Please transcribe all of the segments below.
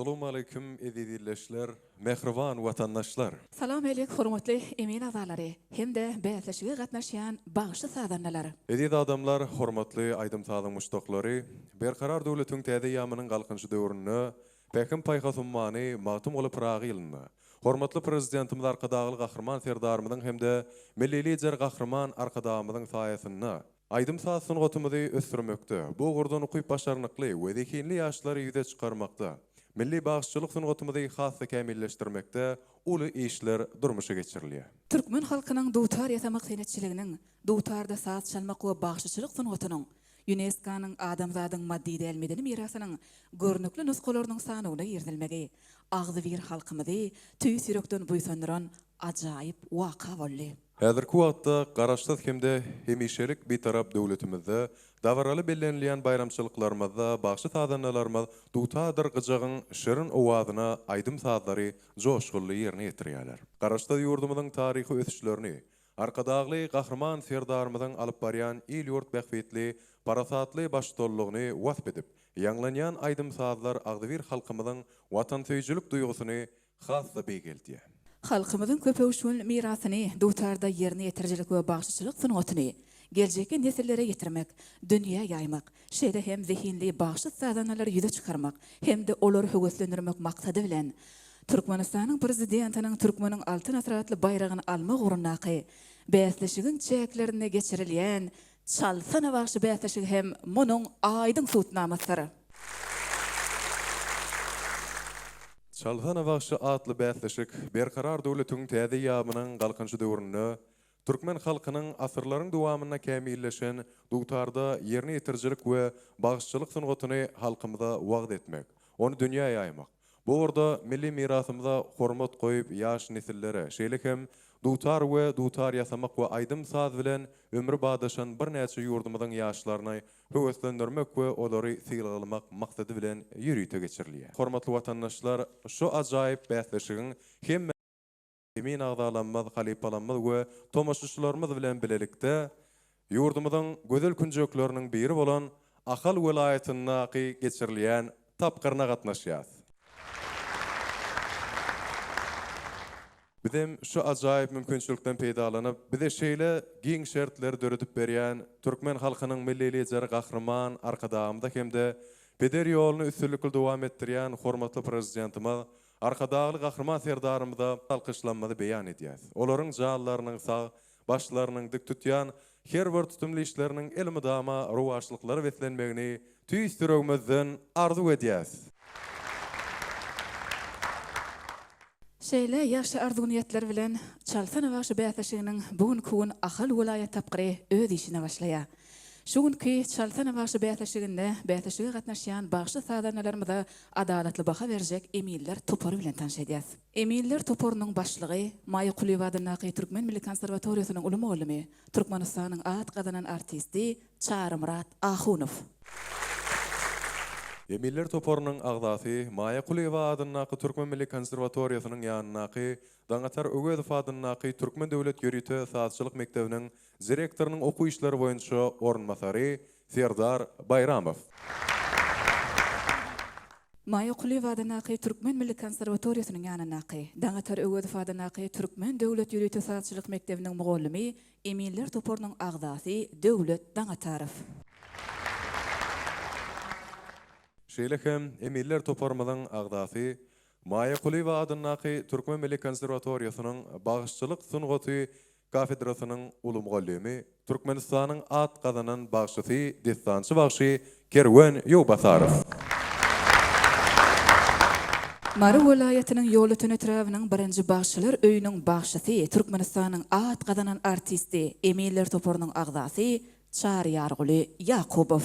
Assalamu alaykum edilişler, mehriban vatandaşlar. Salam aleyk hormatly emin azalary hemde bäsleşige gatnaşýan bagşy sadanlar. Edid adamlar, hormatly aydym taýyň muşdoklary, berkarar döwletiň täze ýamynyň galkynjy döwrüne Pekin paýgasynmany magtum bolup ragylyny. Hormatly prezidentimiz arkadagyl gahrman serdarymyň hemde milli lider gahrman arkadagymyň saýasyny aydym saýasyny gotumuzy ösdürmekde. Bu gurdan ukyp başarnykly we zekinli ýaşlary ýüze çykarmakda. Milli bagşçylyk sungatymyzy hasy kämilleşdirmekde uly işler durmuşa geçirilýär. Türkmen halkynyň dutar ýatamak senetçiliginiň, dutarda saat çalmak we bagşçylyk sungatynyň, UNESCO-nyň adamzadyň maddi dälmedeni mirasynyň görnükli nuskalarynyň sanyna ýerdilmegi, agzy bir halkymyzy tüý sürekden buýsandyran ajaýyp waka boldy. Häzirki wagtda garaşsyz hemde hemişelik bir tarap döwletimizde dawraly bellenilýän bayramçylyklarymyzda bagşy tadanlarymyz dutadyr gyjagyň şirin owazyna aydym sazlary joşgully ýerine ýetirýärler. Garaşda ýurdumyzyň taryhy ösüşlerini, arkadagly gahrman serdarymyzyň alyp barýan il ýurt bähwetli, parasatly başdollugyny wasp edip, ýanglanýan aydym sazlar agdy bir halkymyzyň watansyjylyk duýgusyny hasda beýgeltýär. Halkymyzyň köpeýüşül mirasyny dutarda ýerine ýetirjilik we bagşçylyk sunatyny geljekki nesillere ýetirmek, dünýä ýaymak, şeýle hem zehinli bagşy sadanalary ýüze çykarmak, hem de olary höweslendirmek maksady bilen Türkmenistanyň prezidentiniň Türkmeniň altyn asratly bayragyny almak urunaky bäsleşigiň çäklerine geçirilýän çalsana bagşy bäsleşigi hem munyň aýdyň suwtnamasary. Çalhana bagşy atly bäsleşik berkarar döwletiň täze ýamynyň galkynjy döwrüne Türkmen halkynyň asyrlaryň dowamyna kämilleşen dutarda ýerine ýetirjilik we bagşçylyk sungatyny halkymyza wagt etmek, onu dünýä ýaymak. Bu orada milli mirasymyza hormat goýup ýaş nesillere, şeýle hem dutar we dutar ýasamak we aydym saz bilen ömrü badaşan bir näçe ýurdumyzyň ýaşlaryny höweslendirmek we olary sylgylamak maksady bilen ýürüýte geçirilýär. Hormatly watandaşlar, şu ajaýyp bäsleşigiň hem emin agdalanmaz, halipalanmaz we tomaşyçylarymyz bilen bilelikde ýurdumyzyň gözel künjekleriniň biri bolan Ahal welaýatyna geçirilýän tapgyrna gatnaşýar. Bizim şu ajaýyp mümkinçilikden peýdalanyp, bize şeýle giň şertler döredip berýän Türkmen halkynyň milli lideri gahrman arkadagymda hemde beder ýoluny üstünlikli dowam etdirýän hormatly prezidentimiz arkadagy gahrman serdarymyza alkyşlanmady beýan edýär. Olaryň jallarynyň sag, başlarynyň dik tutýan her bir tutumly işleriniň elmydama ruwaşlyklary wetlenmegini tüýstirýärmizden arzu edýär. Şeýle ýaşy arzuwniýetler bilen çalsana bagşy bäsleşiginiň bugünkü Ahal welaýat tapgyry öz işine başlaýar. Şuňky çalsana bagşy bäsleşiginde bäsleşige gatnaşýan bagşy sadanlarymyza adalatly baha berjek Emiller Topor bilen tanış edýäs. Emiller Toporynyň başlygy Maýykuly Wadynaky Türkmen Milli Konserwatoriýasynyň uly muallimi, Türkmenistanyň at gazanan artisti Çarymrat Ahunow. Emiller Toporynyň agdasy Maýykuly Wadynaky Türkmen Milli Konserwatoriýasynyň ýanynaky Daňatar Ögezow adynaky Türkmen Döwlet Ýörüýte Sazçylyk Mekdebiniň direktorynyň okuw işleri boýunça ornmasary Serdar Bayramow. Maýykuly Wadynaky Türkmen Milli Konserwatoriýasynyň ýanynaky Daňatar Ögezow adynaky Türkmen Döwlet Ýörüýte Sazçylyk Mekdebiniň mugallymy Emiller Toporynyň agdasy Döwlet Daňatarow. Şeýle hem Emiller Topormyzyň agdasy Maýykuly Wadynaky Türkmen Milli Konserwatoriýasynyň bagşçylyk sungaty kafedrasynyň uly mugallymy, Türkmenistanyň at gazanan bagşçysy, destançy bagşy Kerwen Ýowbasarow. Mary welaýatynyň ýolutun etrawynyň birinji bagşçylar öýüniň bagşçysy, Türkmenistanyň at gazanan artisti, Emiller Toporynyň agdasy Çaryarguly Ýakubow.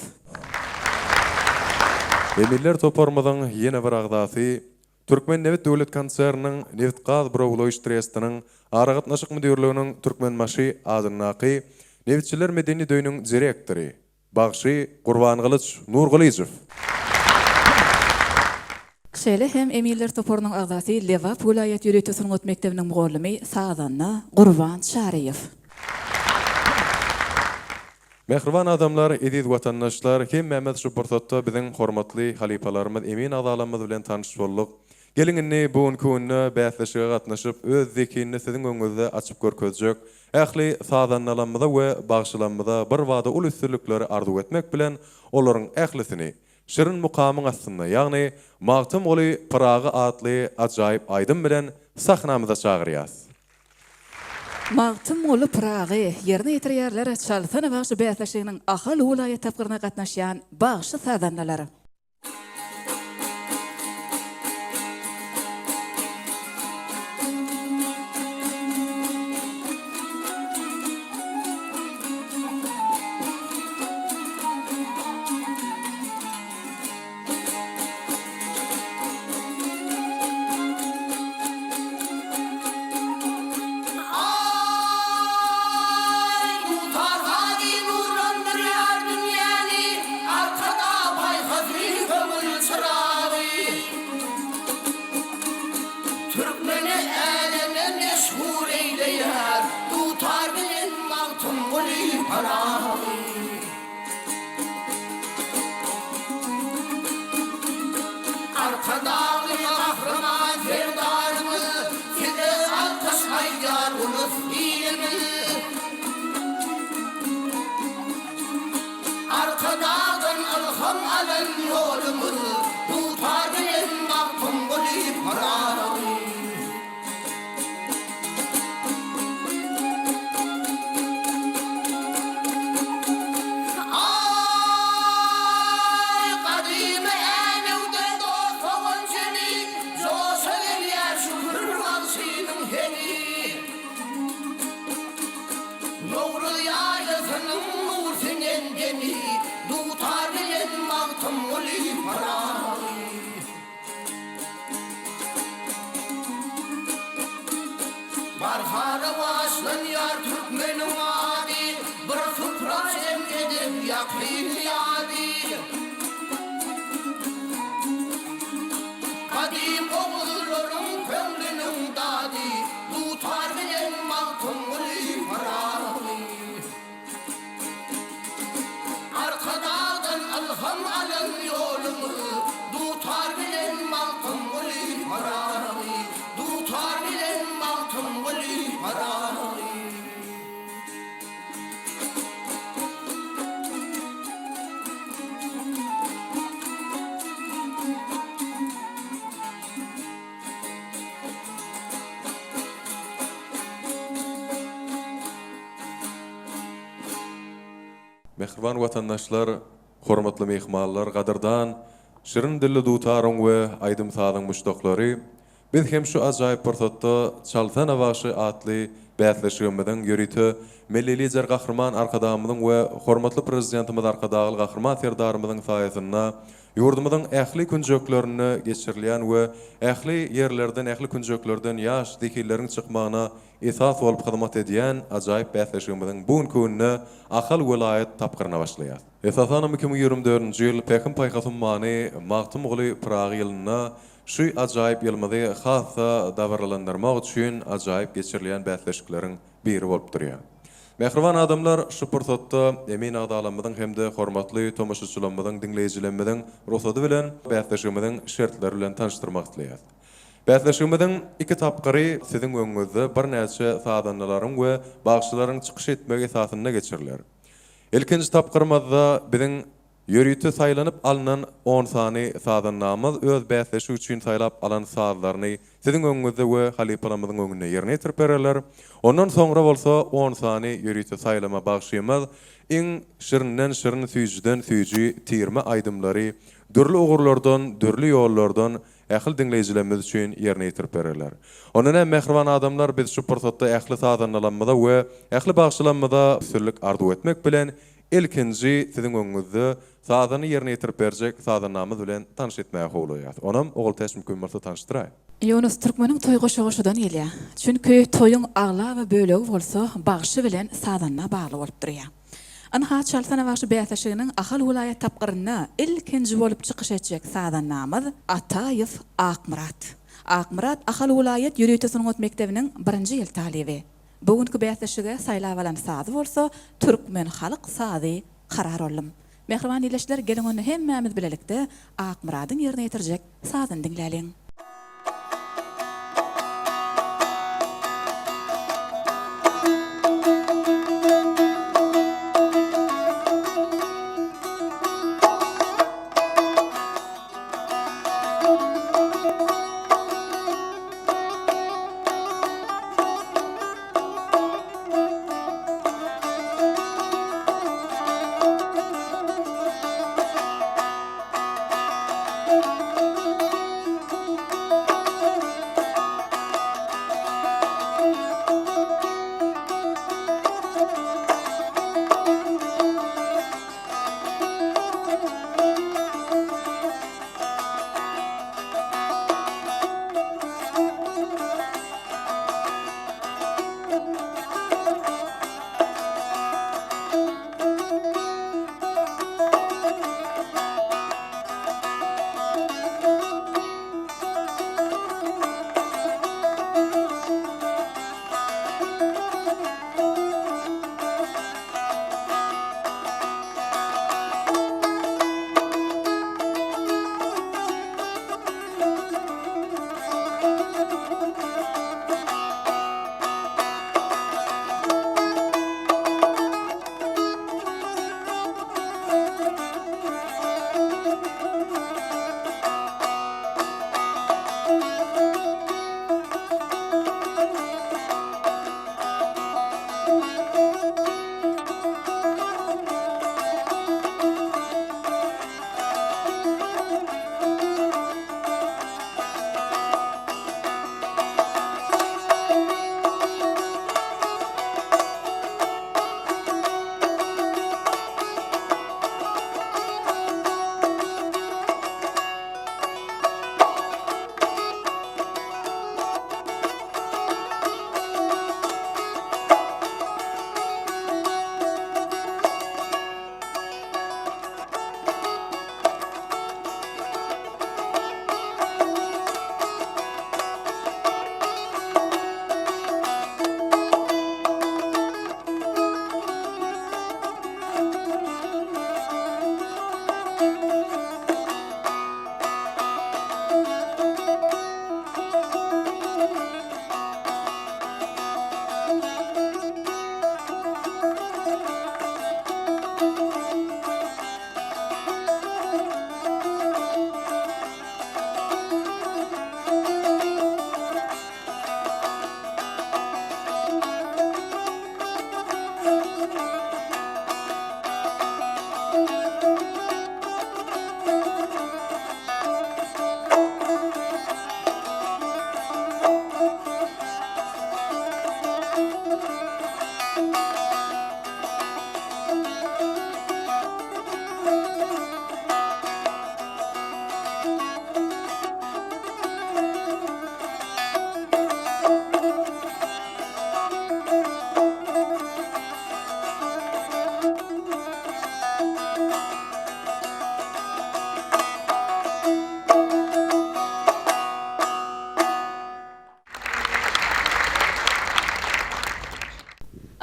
Emiller Topormyzyň ýene bir agdasy Türkmen Neft Döwlet Konserniň Neft gaz Browloýş Trestining aragatnaşyk müdürliginiň Türkmenmaşy adynaky Neftçiler medeni döýüniň direktory bagşy Gurbanylyç Nurgulyjew. Şeýle hem Emiller Toporynyň agdasy Lewap welaýat ýörüýte sungat mekdebiniň mugallymy Sazanna Gurban Çaryýew. Mehriban adamlar, ediz vatandaşlar, kim Mehmet Şuportotto biziň hormatly halipalarymyz Emin Adalamyz bilen tanış bolduk. Gelinini bu günü bäsleşige gatnaşyp öz zekini siziň öňünizde açyp görkezjek. Ähli sadannalamyza we bagşylanmyza bir wada ul üstünlikleri arzu etmek bilen olaryň ählisini şirin mukamyň astynda, ýagny Magtym Oly Pragy adly ajaýyp aýdym bilen sahnamyza çagyrýas. Magtym Oly Pragy ýerine ýetirýärler Çalsana bagşy bäsleşiginiň ahal ulaýat tapgyryna gatnaşýan bagşy sadannalary. Mehriban watandaşlar, hormatly mehmanlar, gadardan şirin dilli dutaryň we aýdym sadyň muşdoklary, biz hem şu ajaýyp portotda Çalsana bagşy adly bäsleşigimizden ýörüti Mellili jar gahrman arkadamyzyň we hormatly prezidentimiz arkadagy gahrman serdarymyzyň saýasynda ýurdumyzyň ähli künjeklerini geçirilýän we ähli ýerlerden, ähli künjeklerden ýaş dekillerin çykmagyna esas bolup hyzmat edýän ajaýyp bäsleşigimizden bu günü ahal welaýat tapgyryna başlaýar. Esasan 2024-nji ýyl Pekin paýgasy many Magtym Oly Pragy ýylyna şu ajaýyp ýylmady hassa dawarlandyrmak üçin ajaýyp geçirilýän bäsleşikleriň biri bolup durýar. Mehriban adamlar, şu pursatda Emin Adalamyzyň hemde hormatly tomaşaçylarymyzyň dinleýijilerimiziň ruhsady bilen bäsleşigimiziň şertleri bilen tanışdyrmak dileýär. Bäsleşigimiziň iki tapgary siziň öňüňizde bir näçe sadannalaryň we bagşylaryň çykyş etmegi esasyna geçiriler. Ilkinji tapgyrymyzda biziň ýörüti saýlanyp alynan 10 sany sadannamyz öz bäsleşigi üçin saýlap alan sadlaryny siziň öňüňizde we halipalarymyzyň öňünde ýerine ýetirip bererler. Ondan soňra bolsa 10 sany ýörüti saýlama bagşymyz iň şirinden şirin süýjiden süýji tirme aýdymlary dürli ogurlardan, dürli ýollardan ähli dinleýijilerimiz üçin ýerine ýetirip bererler. Ondan hem mehriban adamlar biz şu pursatda ähli sadannalanmada we ähli bagşylanmada sürlük arzu etmek bilen ilkinji siziň öňüňizde sadany ýerine ýetirip berjek sadannamyz bilen tanış etmäge howlaýar. Onam ogul täşmüküm bolsa tanışdyraýyn. Yunus Türkmeniň toý goşagoşydan gelýär. Çünki toýuň agla we bölegi bolsa bagşy bilen sadanna bagly bolup durýar. Anha Çalsana bagşy bäsleşiginiň ahal welaýat tapgyryna ilkinji bolup çykyş etjek sadannamyz Ataýew Akmurat. Akmurat ahal welaýat ýürüýte sunugat mektebiniň 1-nji ýyl talibi. Bugünkü bäsleşige saýlawalan sazy bolsa, türkmen halyk sazy karar oldum. Mehriban ileşler gelin onu hemmämiz bilelikde Akmuradyň ýerine ýetirjek sazyny dinläliň.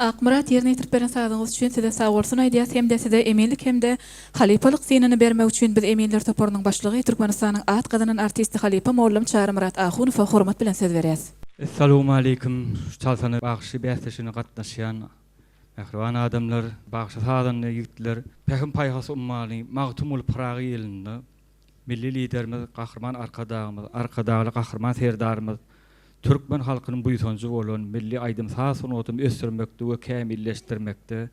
Akmurat ýerine ýetirip beren sazyňyz üçin size sag bolsun aýdýas, hem de size eminlik hem de halipalyk synanyny bermek üçin biz Eminler toporunyň başlygy Türkmenistanyň at gadynyň artisti Halipa Mollam Çağrımrat Ahunowa hormat bilen söz berýäs. Assalamu alaykum. Çalsany bagşy bäsleşine gatnaşýan ähriwan adamlar, bagşy sadanly ýigitler, pähim paýhasy ummaly, magtumul Pragy ýelinde milli liderimiz, gahrman arkadagy gahrman serdarymyz Türkmen halkynyň buýsanjy bolan milli aýdym sasynotum ösdürmekde we kämilleşdirmekde,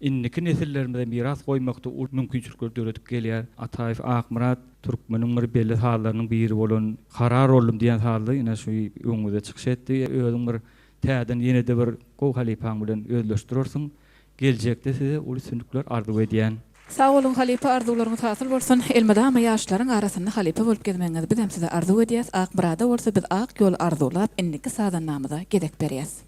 inniki nesillerimize miras goýmakda ul mümkinçilikler döretip gelýär. Ataýew Akmurat Türkmeniň bir belli halarynyň biri bolan karar oldum diýen halda ýene şu öňüňe çykyş etdi. Özüň bir täden ýene-de bir gow halipaň bilen özleşdirersiň. Geljekde size ul sünnükler arzu edýän. Sağ olun Halipa, arzularyňyz hasyl bolsun. Elmedama ýaşlaryň arasynda Halipa bolup gelmeňizi biz hem size arzu edýäs. Akmurada bolsa biz ak ýol arzulap inniki sadan namyda gedek berýäs.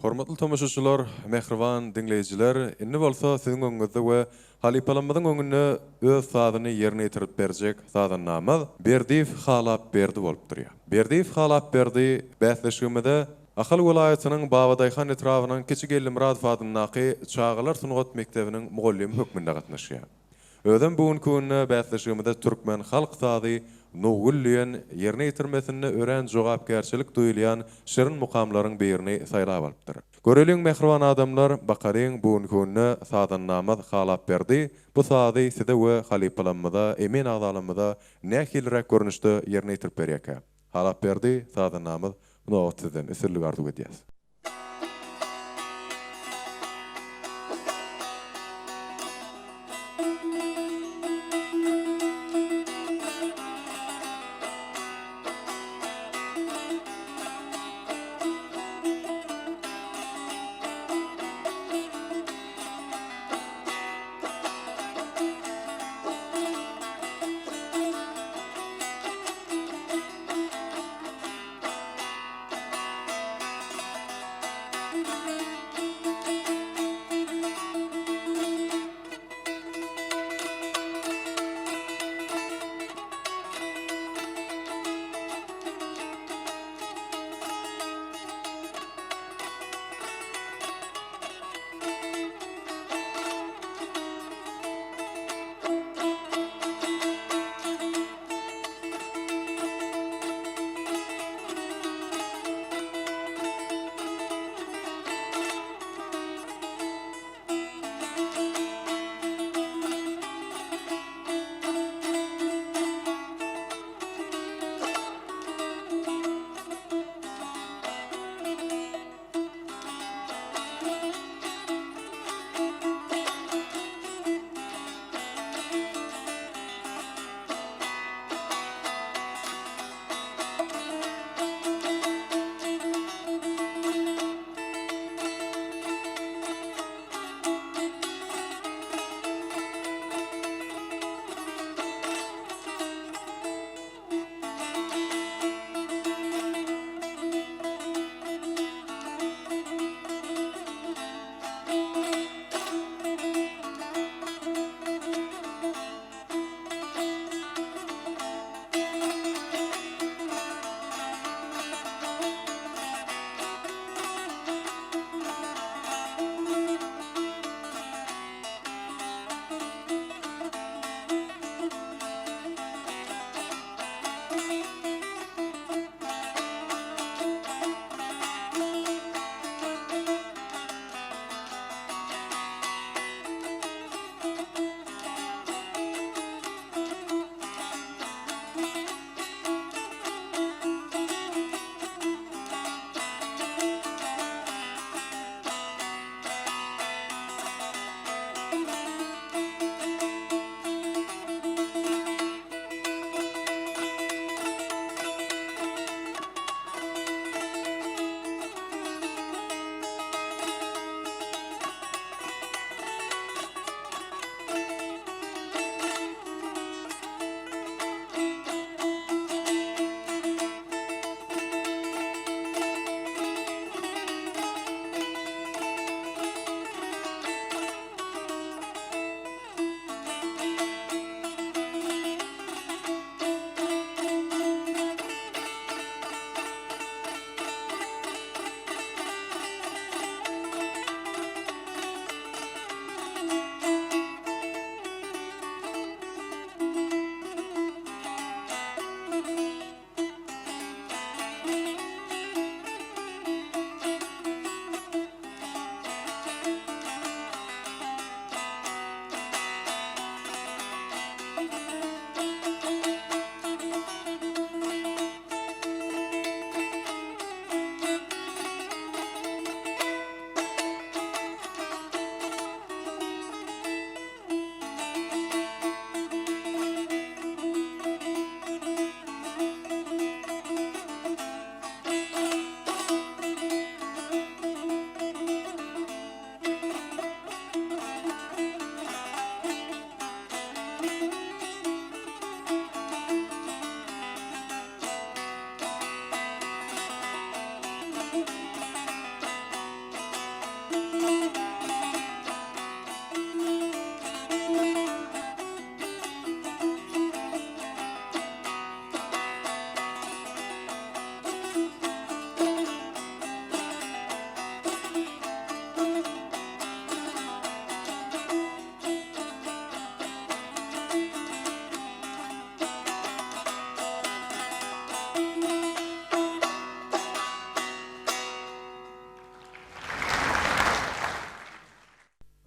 Hormatly tomaşaçylar, mehriban dinleýijiler, inni bolsa siziň öňüňizde we halipalamyzyň öňünde öz sadyny ýerine ýetirip berjek sadan namaz Berdiýew halap berdi bolup durýar. Berdiýew halap berdi bäsleşigimizde Ahal welaýatynyň Babadaýhan etrawynyň Kiçik Ellimrad adyny Çağalar Sunugat Mektebiniň mugallim hökmünde gatnaşýar. Ödem bugun gününe bäsleşigimizde türkmen halk sady Nugulliyen ýerine ýetirmesinde ören jogapkärçilik duýulýan şirin mukamlaryň birini saýlap alypdyr. Göreliň mehriban adamlar bakaryň bugun gününe sadan namaz halap berdi. Bu sady side we halipalanmada, emin agdalanmada nähilrek görnüşde ýerine ýetirip berýär. Halap berdi sadan namaz bunu otuzdan esirlik arzu edýäs.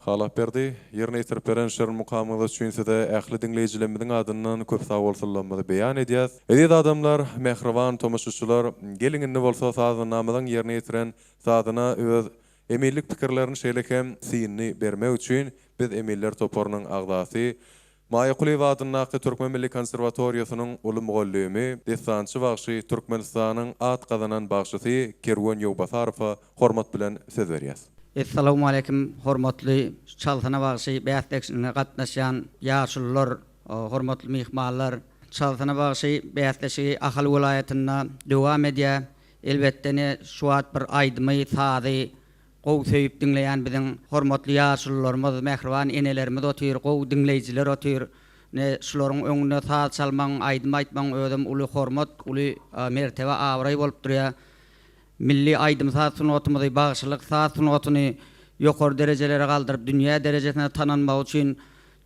Halap berdi. Yerine yitirip beren şer mukamyny üçin size ähli dinleýijilerimiň adyndan köp sag bolsunlar beýan edýäs. Edýät adamlar, mehriban tomaşaçylar, geliňinde bolsa sazynyň yerine ýitiren sazyna öz emillik pikirlerini şeýlekem syny bermek üçin biz emiller toporunyň agdasy Maýa Kuleýew adyndaky Türkmen Milli Konserwatoriýasynyň uly mugallymy, desançy bagşy Türkmenistanyň at gazanan bagşysy Kerwan Ýowbasarowa hormat bilen söz berýäs. Assalamu alaykum hormatly çalsana bagşy bäýatleşine gatnaşan ýaşullar, hormatly mehmanlar. Çalsana bagşy bäýatleşigi Ahal welaýatyna dowam edýär. Elbetde şu at bir aýdymy sady gow söýüp dinleýän biziň hormatly ýaşullarymyz, mehriban enelerimiz otyr, gow dinleýijiler otyr. Ne şularyň öňünde saz çalmaň, aýdym aýtmaň özüm uly hormat, uly mertebe awray bolup durýar. Milli aýdym saz sunatymyzy, bagşylyk saz sunatyny ýokary derejelere galdyryp dünýä derejesine tananmak üçin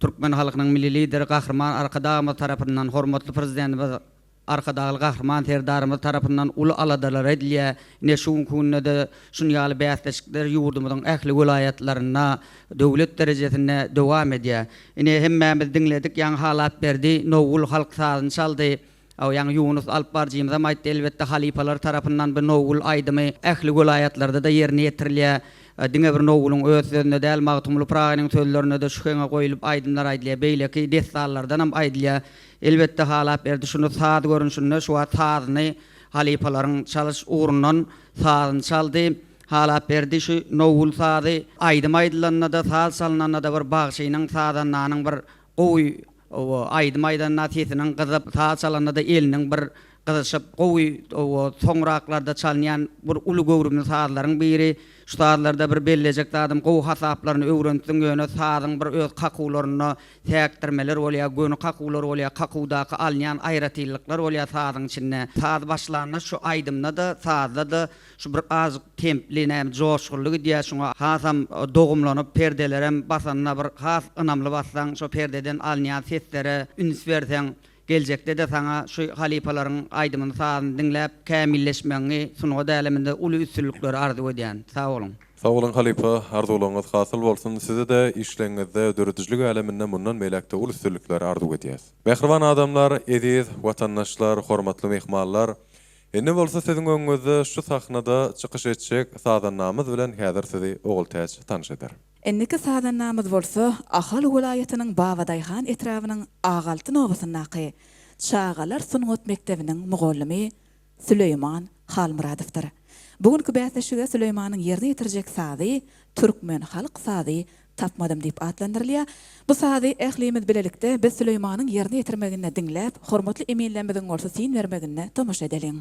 Türkmen halkynyň milli lideri Gahrman Arkadagymyz tarapyndan hormatly prezidentimiz Arkadagy Gahrman Serdarymyz tarapyndan uly aladalar edilýär. Ne şuň kunde şunýaly bäýatleşikler ýurdumyzyň ähli welaýatlaryna döwlet derejesinde dowam edýär. Ine hemmämiz dinledik, ýa halat berdi, nowul halk sazyny çaldy. Ýa Yunus Alparjymyza maýtdy, elbetde halipalar tarapyndan bir nowul aýdymy ähli welaýatlarda da ýerine ýetirilýär. Diňe bir nowuluň öz sözüne däl Magtumly Pragaňyň sözlerine de şuňa goýulyp aýdymlar aýdylýar. Beýleki desallardan hem aýdylýar. Elbetde halap berdi, şunu saz görünüşinde şu sazyny halipalaryň çalyş urundan sazyny çaldy. Halap berdi, şu nowul sazy aýdym aýdylanyna da saz çalynanyna da bir bagşynyň sazanynyň bir gowy aýdym aýdanyna tesiniň gyzyp saz çalanyna da eliniň bir gyzyşyp gowy soňraklarda çalynýan bir uly gowrumly sazlaryň biri. Şu sazlarda bir bellecek adam gow hasaplaryny öwrendiň ýöne sazyň bir öz kakularyny täkdirmeler bolýar, göni kakular bolýar, kakawdaky alýan aýratylyklar bolýar sazyň içinde. Saz başlanyna şu aýdymda da sazda da şu bir az templine joşgurlyk diýär, şoňa hasam dogumlanyp perdeler hem basanna bir has ynamly bassaň şu perdeden alýan seslere üns berseň geljekde de sana şu halipalaryň aýdymyny sazyny dinläp kämilleşmeňi sunuga däleminde uly üstünlikleri arzu edýän. Sag bolun. Sag bolun halipa, arzuwlaryňyz hasyl bolsun. Size de işleňizde döredijlik aleminden bundan meýlekde uly üstünlikleri arzu edýäs. Mehriban adamlar, ediz, watandaşlar, hormatly mehmanlar, indi bolsa siziň öňüňizde şu sahnada çykyş etjek sazannamyz bilen häzir sizi ogultäç tanış eder. Enniki sazannamyz bolsa Ahal welaýatynyň Babadaýhan etrawynyň Agalty nowasynaky Çağalar Sunugat Mektebiniň mugallimy Süleyman Halmuradowdyr. Bugünkü bäýatleşige Süleymanyň ýerine ýetirjek sazy Türkmen halk sazy tapmadym diýip adlandyrylýar. Bu sazy ählimiz bilelikde biz Süleymanyň ýerine ýetirmegine dinläp, hormatly emellerimiziň bolsa syn bermegine tomaşa edeliň.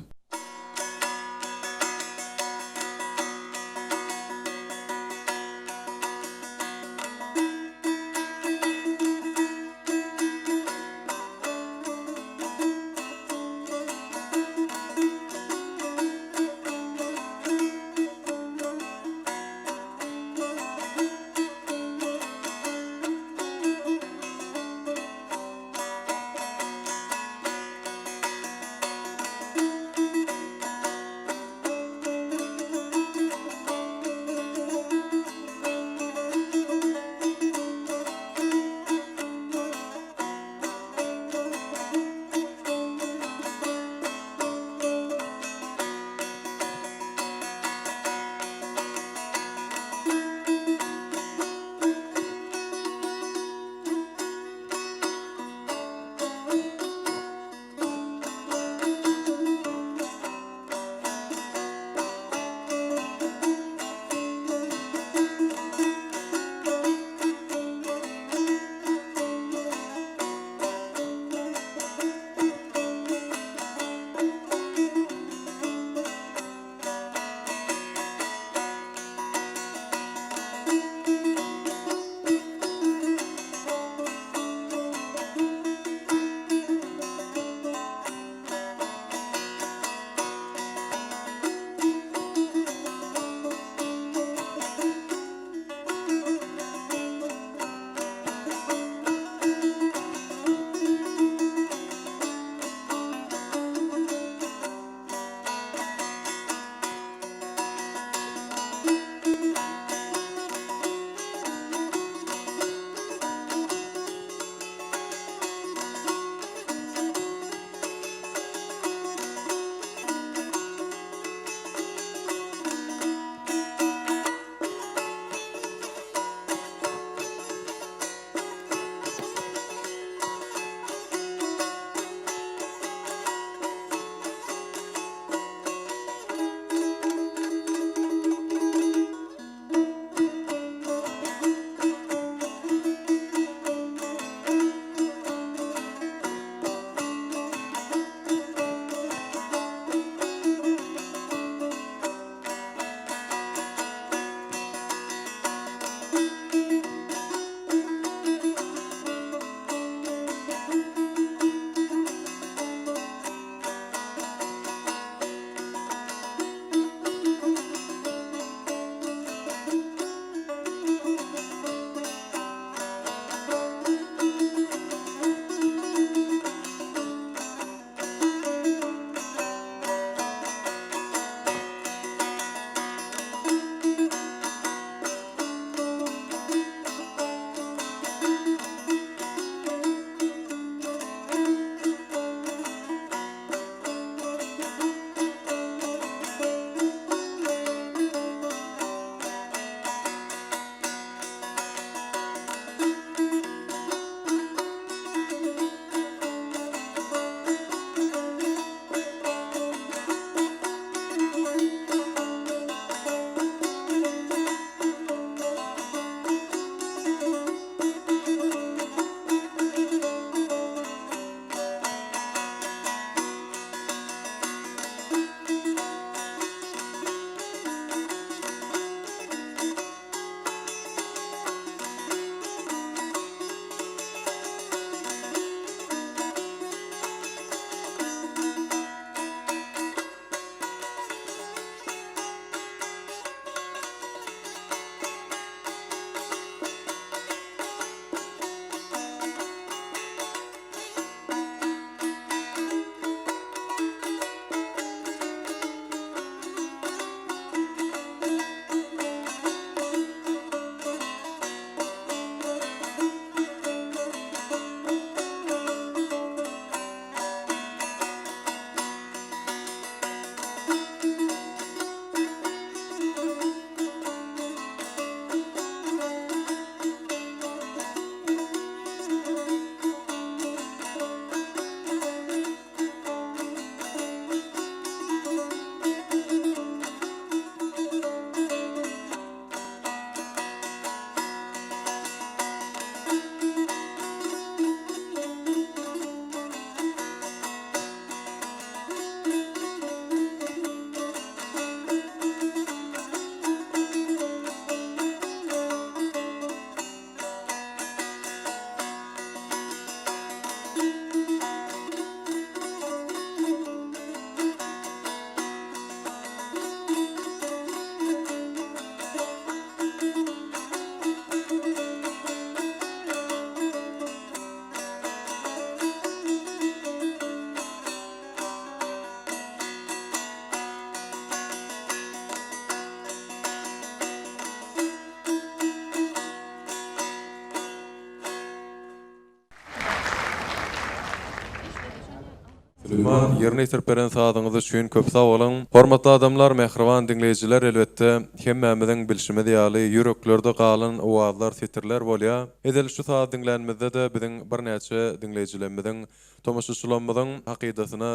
Süleyman ýerine ýetirip sadyňyz üçin köp sag bolun. Hormatly adamlar, mehriban dinleýijiler, elbetde hemmemiziň bilşimi diýaly ýüreklerde galan owazlar, setirler bolýar. Edil şu saat dinlenmede de biziň bir näçe dinleýijilerimiziň, tomaşaçylarymyzyň hakydatyny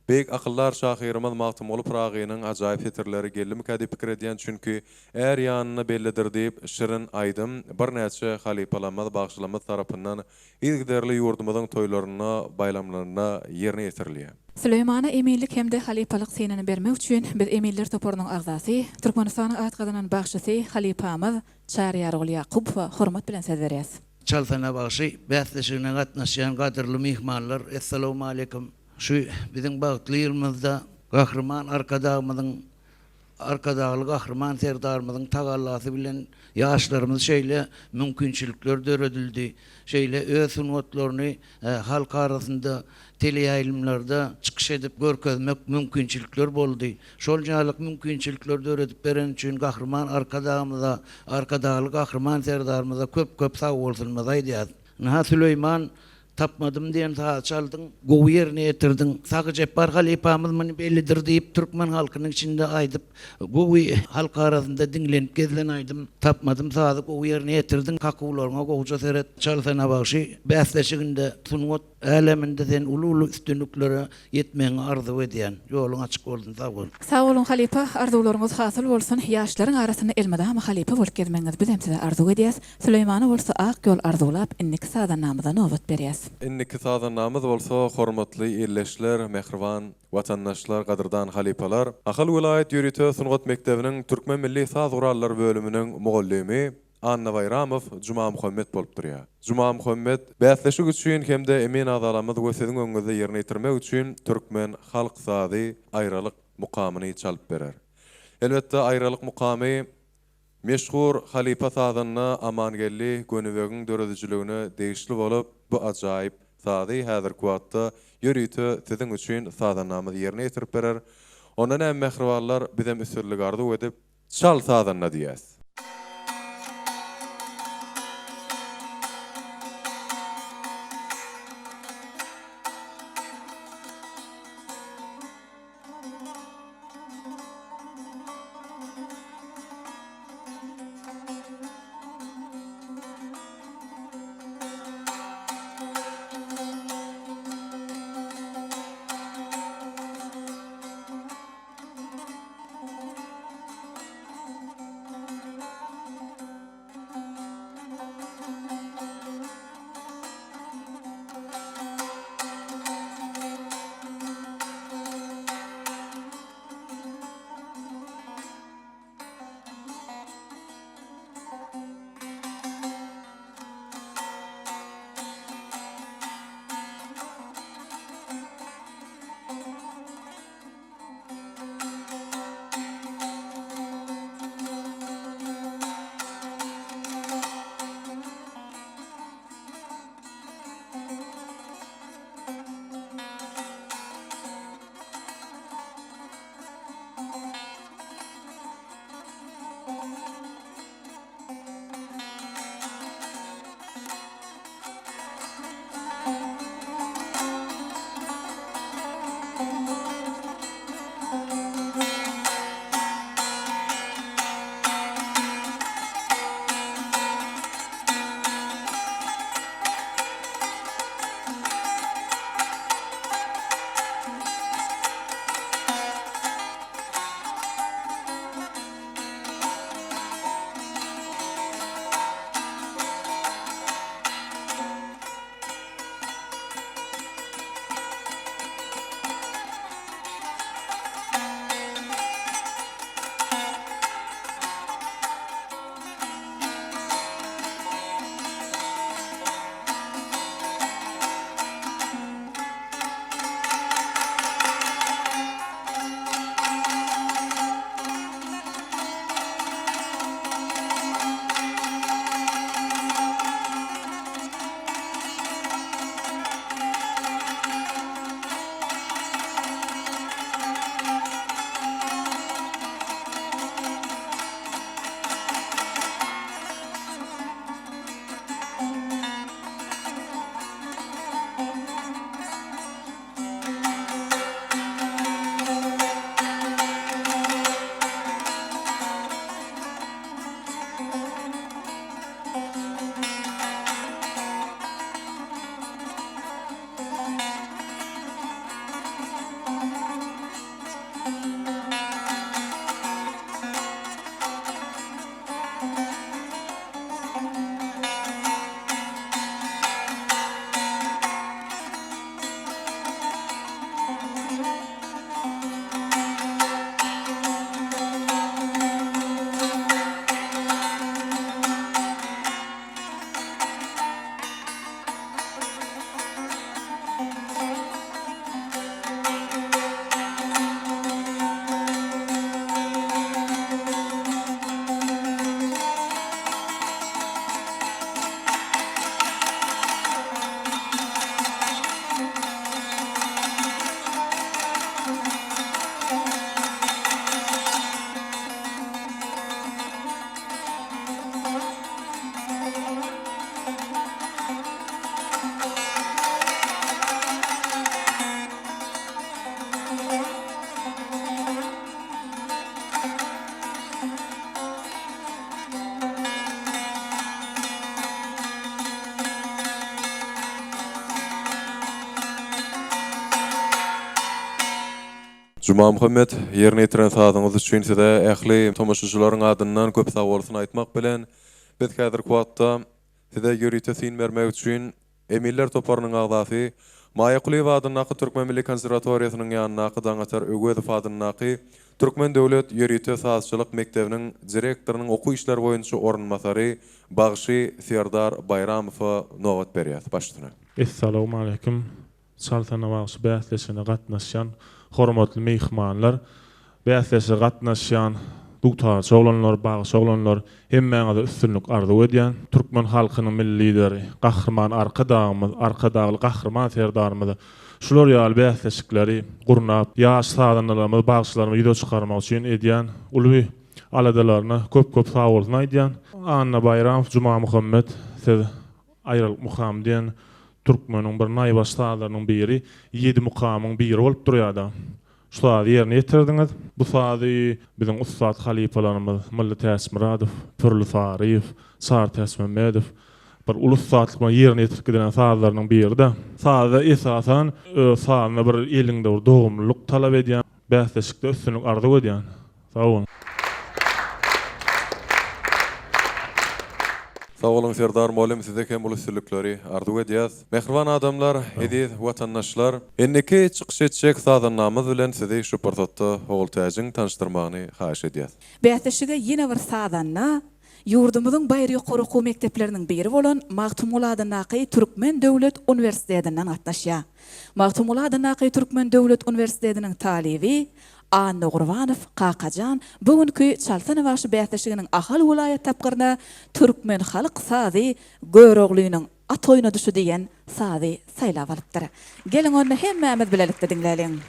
bek akıllar şahyrymyz Magtymly Pragynyň ajaýyp setirleri geldim kadi pikir edýän çünki är ýanyny bellidir diýip şirin aýdym bir näçe halipalamaz bagşylamaz tarapyndan ilgiderli ýurdumyzyň toýlaryna, bayramlaryna ýerine ýetirilýär. Süleymana eminlik hem de halipalyk senini bermek üçin biz Emiller toporunyň agzasy, Türkmenistanyň atgadynyň bagşysy halipamyz Çaryarul Yakup we hormat bilen söz berýäs. Çalsana bagşy bäsleşigine gatnaşýan gadyrly mihmanlar, assalamu alaykum. Şu bizim bagtlyýymyzda gahrman arkadagy gahrman serdarmyzyň tagallasy bilen ýaşlarymyz şeýle mümkinçilikler döredildi. Şeýle öz sunwatlaryny halk arasynda teleýaýlymlarda çykyş edip görkezmek mümkinçilikler boldy. Şol ýalyk mümkinçilikler döredip beren üçin gahrman arkadagy gahrman serdarmyza köp sag bolsunmazy diýär. Naha Süleyman tapmadım diyen sağa çaldın, gowy ýerine ýetirdiň. Sagy Jepbar halipamyz meni bellidir diýip Türkmen halkynyň içinde aýdyp, gowy halk arasynda dinlenip gezilen aýdym. Tapmadım, sagy gowy ýerine ýetirdiň. Kakularyňa gowja seret çalsana bagşy bäsleşiginde sunwat äleminde sen ulu üstünliklere ýetmeňi arzu edýän. Ýoluň açyk bolsun, sag bol. Sag bolun halipa, arzuwlaryňyz hasyl bolsun. Ýaşlaryň arasyny elmedäme halipa bolup gezmeňiz bilen size arzu edýäs. Süleymana bolsa ak ýol arzulap innik sadan namyda nowat berýäs. Inniki sadan namyz bolsa hormatly elleşler, mehriban watandaşlar, gadyrdan halipalar. Ahal vilayet ýürüte sungat mektebiniň Türkmen milli saz gurallar bölüminiň mugallimi Anna Bayramow Juma Muhammed bolup durýar. Juma Muhammed bäsleşik üçin hem de emin adalamyz we siziň öňünizde ýerine ýetirmek üçin Türkmen halk sazy aýralyk mukamy çalyp berer. Elbetde aýralyk mukamy meşhur halipa sadyny Amangelli Gönübegiň döredijligine degişli bolup bu ajaýyp sady häzirki wagtda ýürüte siziň üçin sadanamy ýerine ýetirip berer. Ondan hem mehribanlar bizem üstünlik arzu edip çal sadanyna diýäs. Cuma Muhammed yerine itiren sadyňyz üçin size ähli tomaşyjylaryň adyndan köp sag bolsun aýtmak bilen biz häzir kuwatda size ýörüýte sin bermek üçin Emiller toparynyň agdasy Maýa Kuliýew adynaky Türkmen Milli Konserwatoriýasynyň ýanyna Daňatar Ögözow adynaky Türkmen Döwlet Ýörüýte sazçylyk mekdebining direktorynyň okuw işleri boýunça ornmasary Bagşy Serdar Bayramow nowat berýär. Başlyna. Assalamu alaikum. Saltana bagşy bäsleşine gatnaşan hormatly mehmanlar, bäsleşe gatnaşan dugtar şoglanlar, bagşy şoglanlar hemmäňe üstünlük arzu edýän Türkmen halkynyň milli lideri, gahrman arka dagly gahrman serdarymyz. Şular ýaly bäsleşikleri gurnap, ýaş sadanlarymyz, bagşylarymyz ýüze çykarmak üçin edýän uly aladalaryna köp sag bolsun aýdýan. Anna Bayram, Cuma Muhammed, siz aýralyk mukam diýen Türkmeniň bir naýbaş saglarynyň biri, 7 mukamyň biri bolup durýardy. Şu sady ýerine ýetirdiňiz. Bu sady biziň ustad halifalarymyz Mully Täsmiradov, Pürli Fariýew, Sar Täsmemedow bir ulus saatlyk ýerine ýetirdilen saglarynyň biri-de. Sady esasan sadyna bir elinde bir dogumluk talap edýän, bäsleşikde üstünlük arzu edýän. Sag bolun. Sağ olun Serdar Molim, size hem ulusllukları arzu edýäs. Mehriban adamlar, ediz watandaşlar, enneki çykyş etjek sadynamyz bilen sizi şu portatda howultaýyň tanışdyrmagyny haýyş edýäs. Bäsleşige ýene bir sadanna ýurdumyzyň baýry ýokary okuw mekdepleriniň biri bolan Magtumul adynaky Türkmen Döwlet Uniwersitetinden gatnaşýar. Magtumul adynaky Türkmen Döwlet Uniwersitetining talibi Anna Gurbanow Qaqajan bugünkü Çaltana Bagşy bäsleşiginiň ahal vilayet tapgyrna Türkmen halk sazy göreglüğiniň atoýuna düşü diýen sazy saýlap alypdyr. Geliň onu hemmämiz bilelikde diňläliň.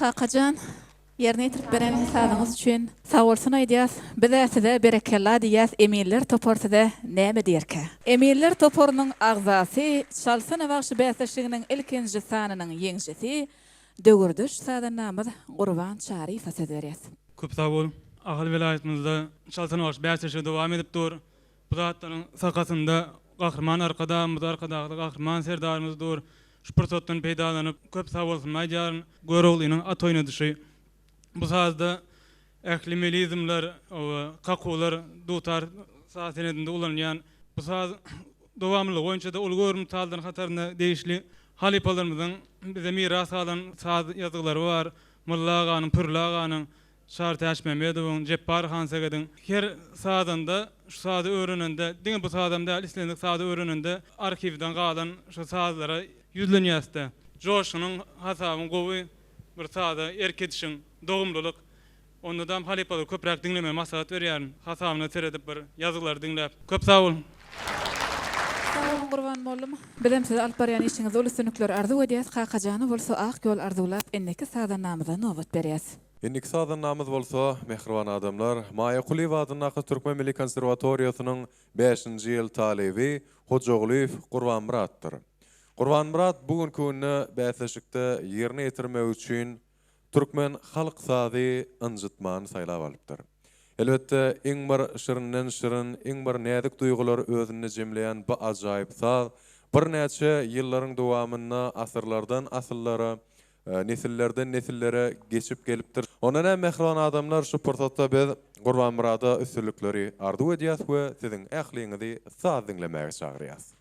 Kakacan yerine yetirip beren sadığınız üçün sağ olsun aydiyaz. Bize size berekella diyaz emiller toportuda näme diyerke. Emiller toporunun ağzası Çalsana Bagşy bäsleşiginiň ilkinji sanynyň ýeňjisi dögürdüş sadanamyz Gurban Şarif Asadberýäs. Köp sağ bol. Ahal vilayetimizde Çalsana Bagşy bäsleşigi dowam edip dur. Bu zatlaryň sakatynda gahrman arkadamyz, arkadaky gahrman serdarymyz dur. Şu pursatdan peýdalanyp köp sağ bolsun maýjaryn Göroğlynyň atoyna düşy. Bu sazda eklimelizmler, kakular, dutar saatinde ulanýan bu saz dowamly goýunça da ulgörüm taldan hatarına değişli halipalarymyzyň bize miras alan saz ýazgylary bar. Mulla aganyň, Pürlü aganyň, Şart Äşmemedowyň, Jeppar Hansagdyň her sazanda şu sazy öğrenende, diňe bu sazamda islendik sazy öğrenende arkiwden galan şu sazlara ýüzlenýärdi. Joşunyň hasabyny gowy bir saza erkedişiň dogumluluk ondan halipaly köprak dinleme maslahat berýär. Hasabyna seredip bir ýazgylar dinläp. Köp sağ bolun. Sağ olun Gurban mollum. Bilem siz alyp barýan işiňiz ol üstünlikler arzu edýäs. Kakajany bolsa ak ýol arzulap enneki sadanamyza nowat berýäs. Endik sadanamyz bolsa, mehriban adamlar, Maýa Kuliýew adyna Türkmen Milli Konserwatoriýasynyň 5-nji ýyl talebi Hojaguliýew Gurban Muratdyr. Gurban Murat bugünkü günni bäsleşikde ýerine ýetirmek üçin Türkmen halk sazy ynjytmany saýlap alypdyr. Elbetde iň bir şirinden şirin, iň bir nädik duýgular özüni jemleýän bu ajaýyp saz bir näçe ýyllaryň dowamyna asyrlardan asyllara, nesillerden nesillere geçip gelipdir. Ona ne mehriban adamlar şu portatda biz Gurban Murada üstünlikleri arzu edýäs we siziň ähliňizi saz dinlemäge çagyrýas.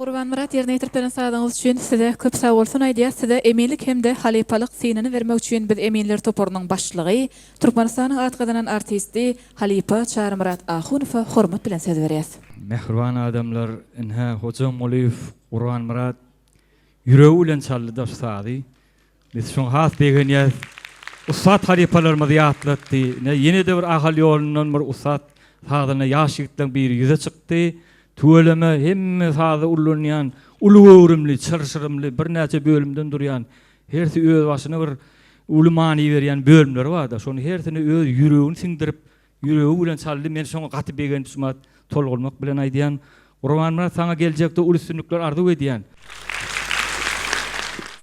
Gurban Murat ýerine ýetiripden sadaňyz üçin size köp sag bolsun aýdýar. Size eminlik hemde halipalyk synany bermek üçin biz Eminler toporunyň başlygy, Türkmenistanyň atgadan artisti Halipa Çary Murat Ahunowa hormat bilen söz berýäs. Mehriban adamlar, inha hocam Molif, Gurban Murat, yüreği bilen çaldı da sadi. Biz şoň has begenýär. Usat halipalarymyzy ýatlatdy. Ne ýene de bir ahal ýolundan bir usat hadyna ýaşykdan bir ýüze çykdy. Tuğlama hemme sağda ulunyan, ulu-öwrümli, çırşırımlı bir näçe bölümden durýan, hersi öz başyna bir ulumany berýän bölümler bar da, şonu hersini öz ýüregini siňdirip, ýüregi bilen çaldy. Men şoňa gaty begen düşmat tolgulmak bilen aýdýan, Gurban Murat saňa geljekde ulu üstünlikler arzu edýän.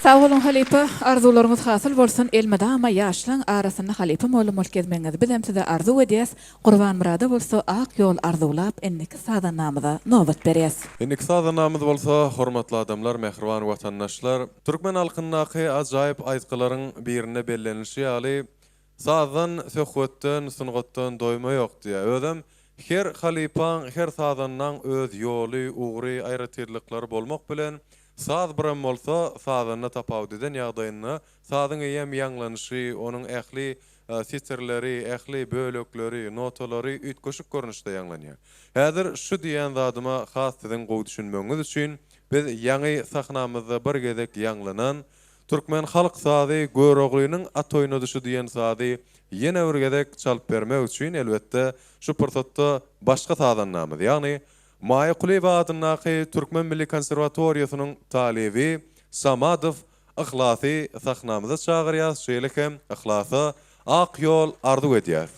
Sağ olun Halipa, arzularyňyz hasyl bolsun. Elmadama ýaşlaň arasynda Halipa molumol gezmeňiz bilen size arzu edýäs. Gurban Murada bolsa ak ýol arzulap enniki sadanamyza nobat berýäs. Enniki sadanamyz bolsa, hormatly adamlar, mehriban watandaşlar, türkmen halkyndaky ajaýyp aýtgylaryň birine bellenişi ýaly sadan söhbetden, sungatdan doýma ýok diýär. Özüm her Halipaň, her sadannaň öz ýoly, ugry, aýratyrlyklar bolmak bilen saz bilen bolsa, sazana tapawdydan ýagdaýyna, sazyň ýem ýanglanyşy, onuň ähli sisterleri, ähli bölekleri, notalary ütköşük görnüşde ýanglanýar. Häzir şu diýen zadyma has sizin gowy düşünmeňiz üçin biz ýangy sahnamyzda bir gezek ýanglanan türkmen halk sazy Göregliňiň at oýnadyşy diýen sazy ýene bir gezek çalyp bermek üçin elbetde şu pursatda başga sazannamyz, ýagny Maýa Kuleba adynaky Türkmen Milli Konserwatoriýasynyň talebi Samadow ihlasy sahnamyza çagyrýar. Şeýlekem ihlasy ak ýol arzu edýär.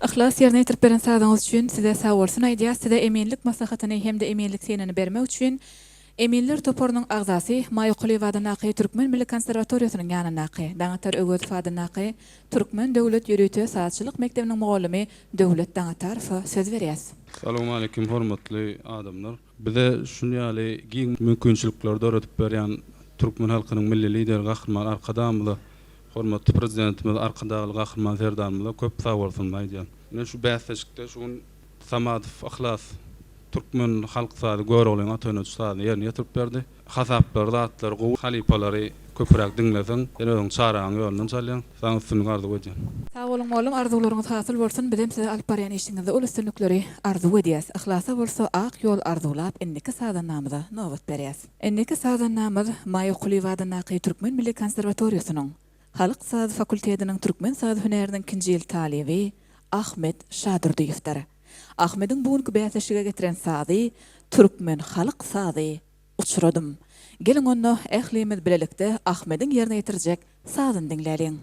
Ihlas ýerine ýetirip beren sadaňyz üçin size sag bolsun aýdýas. Size emenlik maslahatyny hemde emenlik senini bermek üçin Eminler toporunyň agzasy Maýoquly Wadanaqy Türkmen Milli Konserwatoriýasynyň ýanynaky, Daňatar Ögöz Wadanaqy Türkmen Döwlet Ýürüýtü Saatçylyk Mektebiniň mugallymy Döwlet Daňatarow söz berýäs. Assalamu alaykum hormatly adamlar. Bize şunu ýaly giň mümkinçilikleri öğretip berýän Türkmen halkynyň milli lideri Gahryman Arkadamly, hormatly prezidentimiz Arkadaly Gahryman Serdarmyla köp sag bolsun aýdýan. Men şu bäsleşikde şu Samadow Ahlas Türkmen halk sady görülen atanyç sady ýerine ýetirip berdi. Hasaplar, zatlar, gowy halipalary köpürak dinlesen, ýene-de çaraň ýolundan çalýan. Saň üstüni gardy goýan. Sag bolun oğlum, arzularyňyz hasyl bolsun. Bizem size alyp barýan işiňizde ol üstünlikleri arzu edýäs. Ihlasa bolsa ak ýol arzulap endiki sadanamyza nowat berýäs. Endiki sadanamyz Maýoquly Wadanaqy Türkmen Milli Konserwatoriýasynyň Halyk saz fakultetiniň Türkmen saz hüneriniň 2-nji ýyl talibi Ahmet Şadyrdyýewdir. Ahmedin bugünkü bäsleşige getiren sazy Türkmen halyk sazy uçuradym. Gelin onu ählimiz bilelikde Ahmedin ýerine ýetirjek sazyny dinläliň.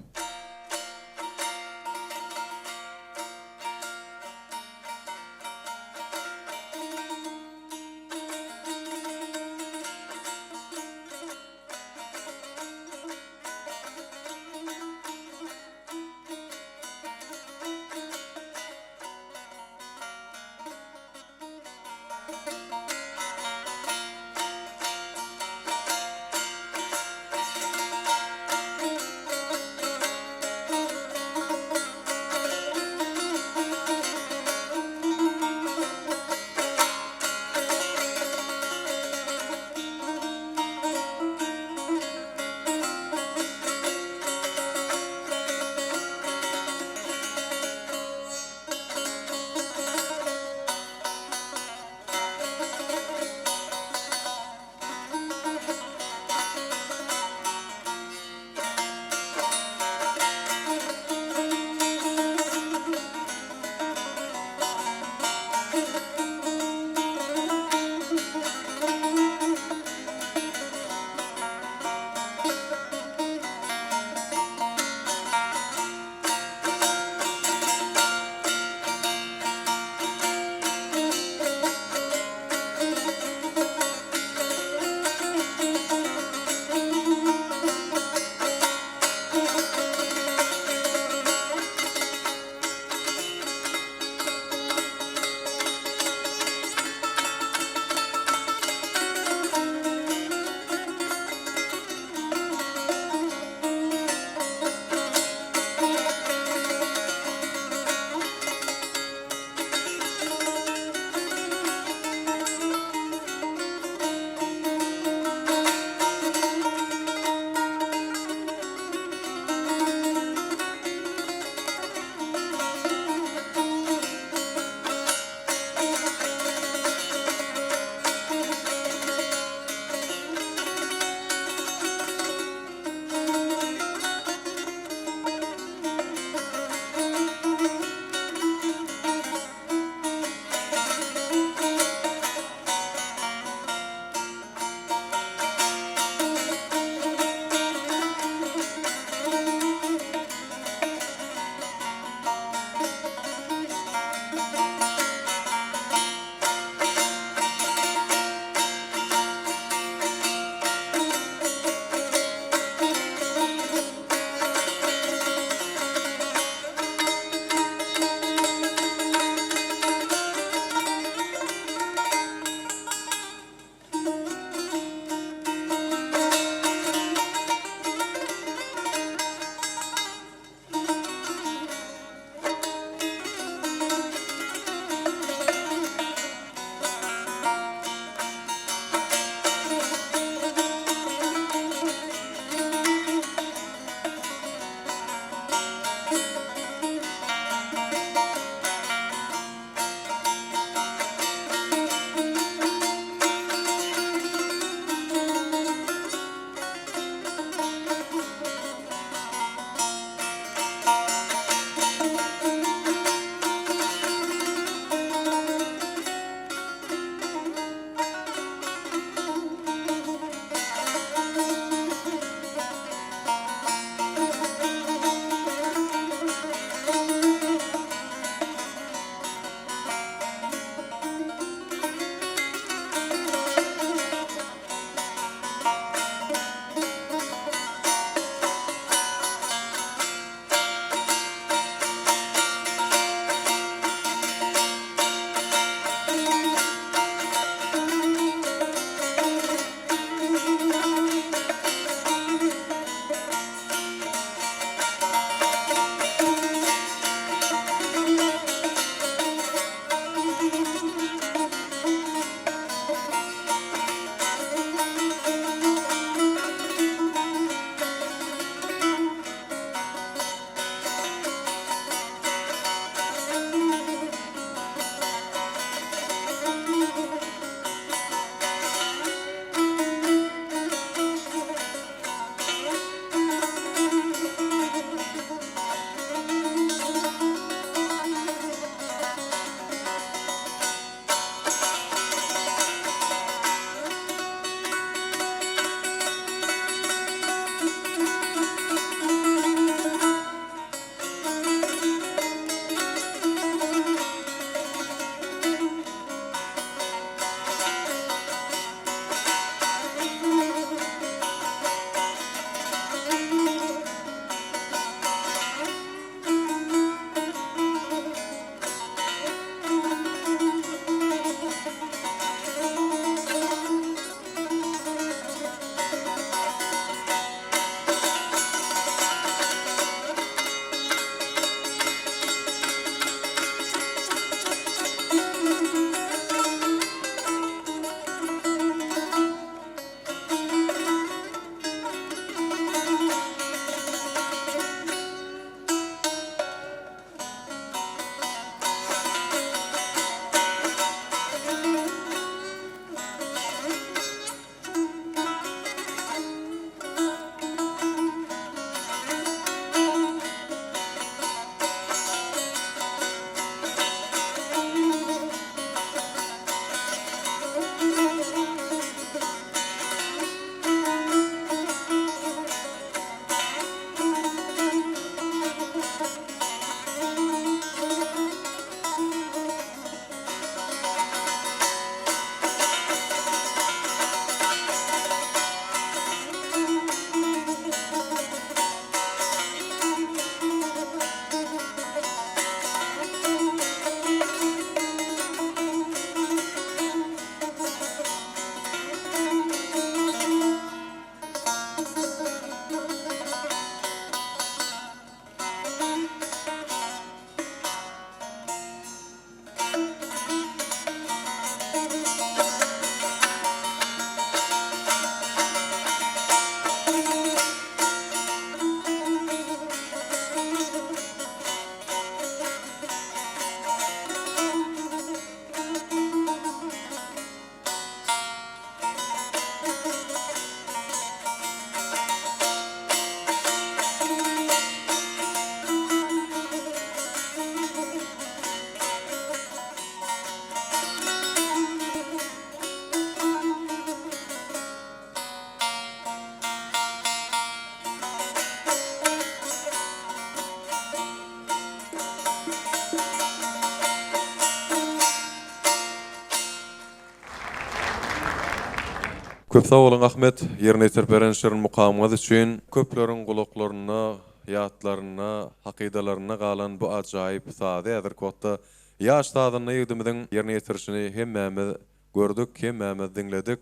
Köp sağ olun Ahmet, yerine terperen şerin mukamımız için köplerin kulaklarına, yatlarına, hakidalarına kalan bu acayip sade edirkotda yaş tadını yığdımızın yerine yetirişini hemmemiz gördük, hemmemiz dinledik.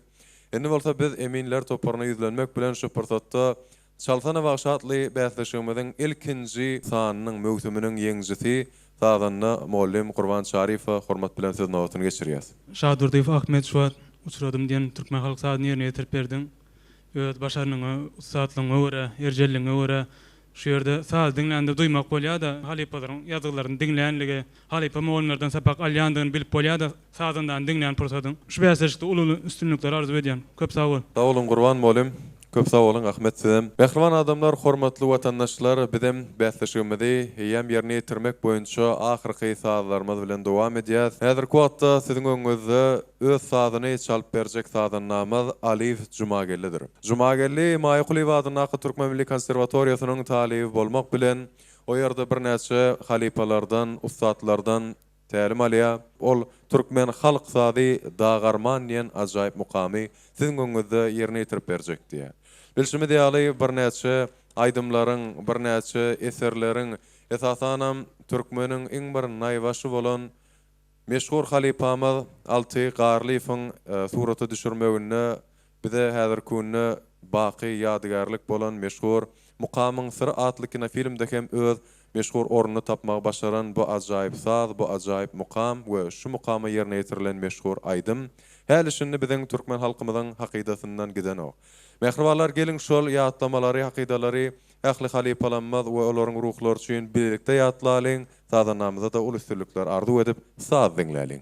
Endi bolsa biz eminler toparına yüzlenmek bilen şu fırsatda Çaltana Bagşatly bäsleşigimizin ilkinji sanının möhümünün yeňjisi Sadanna Mollim Qurban Şarifa hormat bilen söz nowatyny geçirýäs. Şadurdyf Ahmet Şuat uçuradım diýen Türkmen halk sadyny ýerine ýetirip berdiň. Öz başarynyňy, ustatlygyňy görä, erjelligiňi görä. Şu ýerde saz dinlendi duymak bolýar-da, halipalaryň ýazgylaryny dinleýänligi, halipa moğollardan sapak alýandygyny bilip bolýar-da, sazyndan dinleýän pursadyň. Şu bäsleşikde ulul üstünlikler arzu edýän. Köp sag bol. Sağ olun Qurban Mollim. Köp sağ olun Ahmet sizem. Mehriban adamlar, hormatly watandaşlar, bizim bäsleşigimizi ýem ýerine ýetirmek boýunça ahyrky sazlarymyz bilen dowam edýäs. Häzirki wagtda siziň öňüňizde öz sazyny çalyp berjek sazanamyz Alif Jumagellidir. Jumagelli Maýykuly wadyna Türkmen Milli Konserwatoriýasynyň talibi bolmak bilen o ýerde bir näçe halipalardan, ustatlardan tälim alýa. Ol Türkmen halk sazy dagarman diýen ajaýyp mukamy siziň öňüňizde ýerine ýetirip berjek diýär. Bilşimi diýäli bir näçe aýdymlaryň, bir näçe eserleriň esasanam Türkmeniň iň bir naýbaşy bolan meşhur halipamyz Alty Garlyfyň suraty düşürmegine bize häzir günne baqy ýadygarlyk bolan meşhur Mukamyň Syry atly kinofilmde hem öz meşhur ornuny tapmagy başaran bu ajaýyp saz, bu ajaýyp mukam we şu mukama ýerine ýetirilen meşhur aýdym. Häli şunny biziň türkmen halkymyzyň hakydasyndan giden o. Mehribanlar, gelin şol ýatlamalary, hakydalary ähli halipalanmaz we olaryň ruhlary üçin birlikde ýatlalyň, sadanamyza da ul üstünlikler arzu edip saz dinläliň.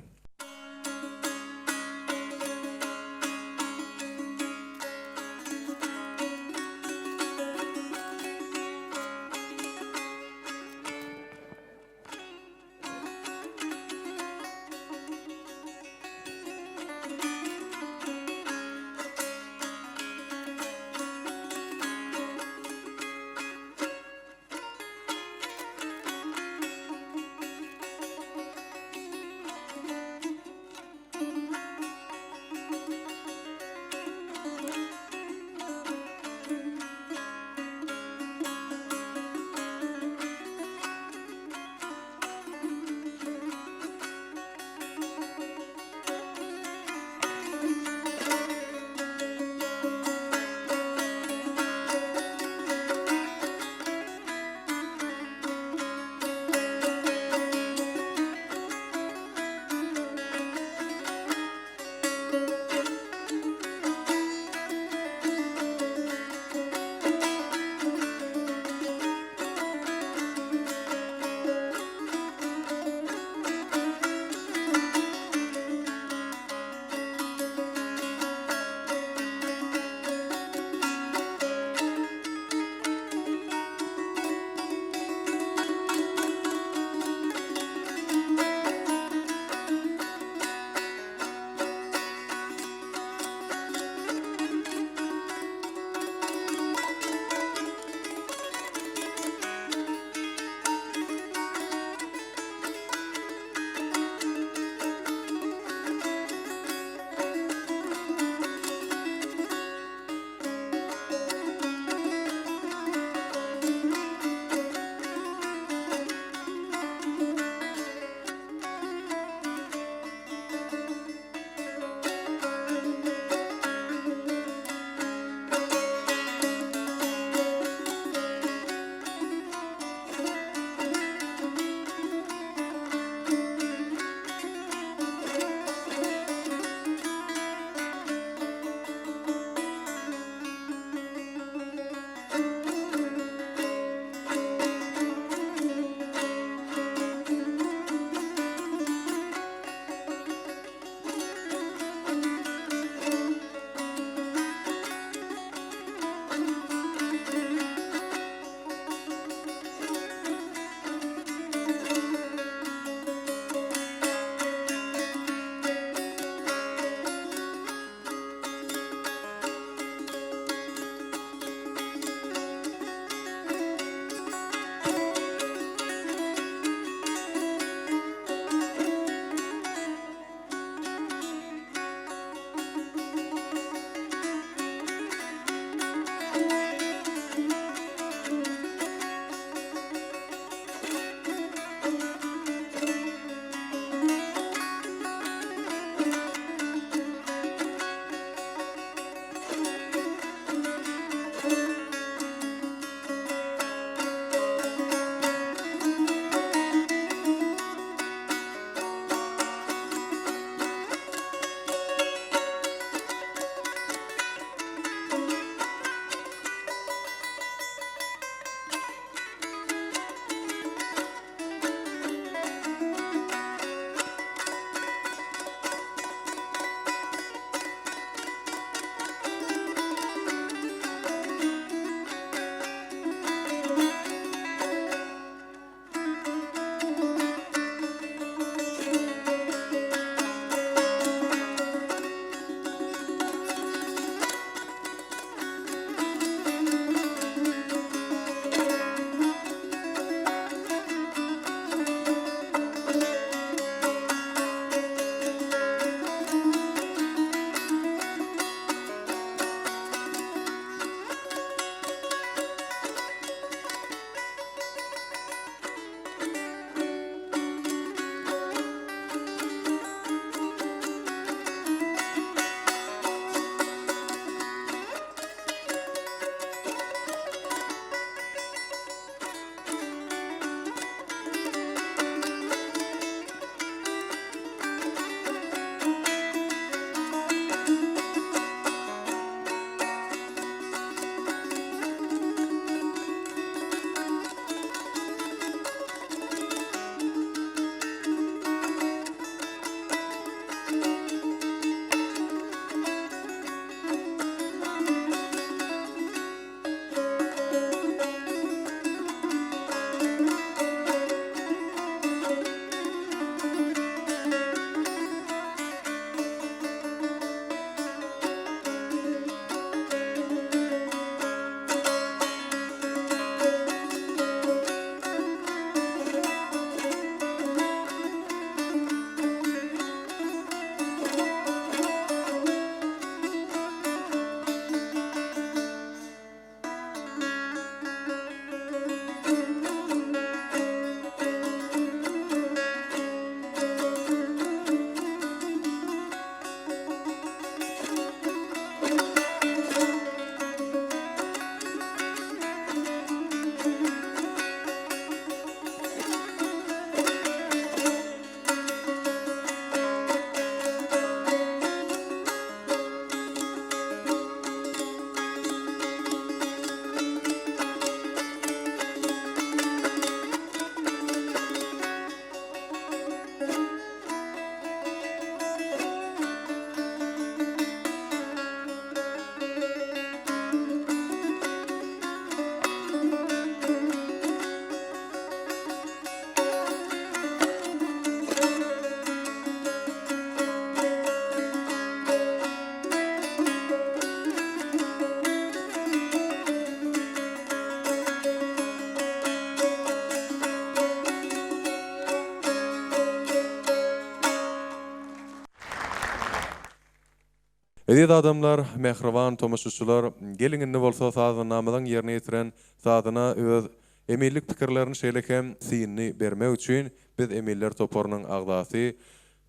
Edid adamlar, mehriban tomaşaçylar, geliňinde bolsa sazynamadan ýerine ýetiren sazyna öz emillik pikirlerini şeýlekem synny bermek üçin biz emiller toporunyň agdasy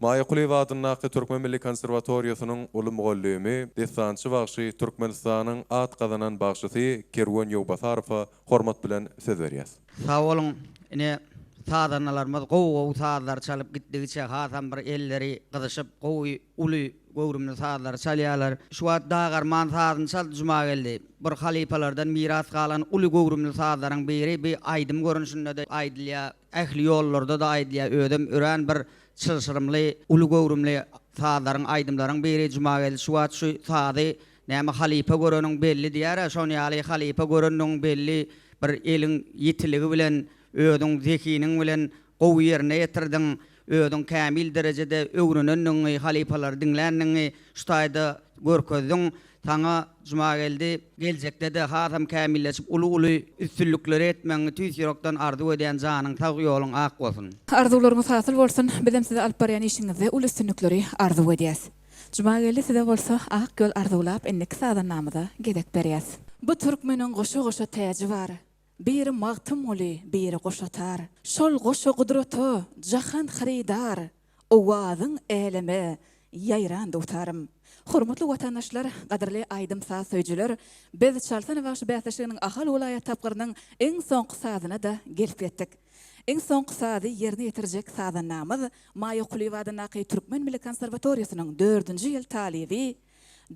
Maýa Kuleýwadynyň Türkmen Milli Konserwatoriýasynyň uly mugallimi, desançy bagşy Türkmenistanyň at gazanan bagşysy Kerwan Ýowbasarowa hormat bilen söz berýär. Sağ olun. Ine sadanlarymyz gowy sadlar çalyp gitdigiçe hasam bir elleri gyzyşyp gowy uly gowrumly sadlar çalýarlar. Şu wagt dagarman sadyn çal juma geldi. Bir halipalardan miras galan uly gowrumly sadlaryň biri bir aýdym görünüşinde de aýdylýa, ähli ýollarda da aýdylýa, ödüm ören bir çylşyrymly uly gowrumly sadlaryň aýdymlaryň biri juma geldi. Şu wagt şu sady näme halipa göreniň belli diýär, şonu ýaly halipa göreniň belli bir eliň ýetiligi bilen ödüň zekiniň bilen gowy ýerine ýetirdiň, ödüň kämil derejede öwrüneniň halipalar dinlänniň şutaýda görkezdiň. Taňa juma geldi, geljekde de hasam kämilleşip uly üstünlükleri etmeňi tüýsýokdan arzu edýän janyň tag ýoluň ak bolsun. Arzularyňyz hasyl bolsun. Bizem size alyp barýan işiňizde uly üstünlükleri arzu edýäs. Juma geldi size bolsa ak göl arzulap ennek sadannamyza gedek berýäs. Bu türkmeniň goşa-goşa täji bar. Biri magtym oly, biri goşatar. Şol goşa gudraty, jahan haridar. Owazyň elime, ýayran dowtarym. Hormatly watandaşlar, gaderli aýdym saz söýjüler, biz Çalsana Bagşy Bäsleşiginiň Ahal welaýat tapgyrynyň eň soňky sazyna da gelip ýetdik. Eň soňky sazy ýerine ýetirjek sazannamyz Maýa Kuleýwadynyň Türkmen Milli Konserwatoriýasynyň 4-nji ýyl talibi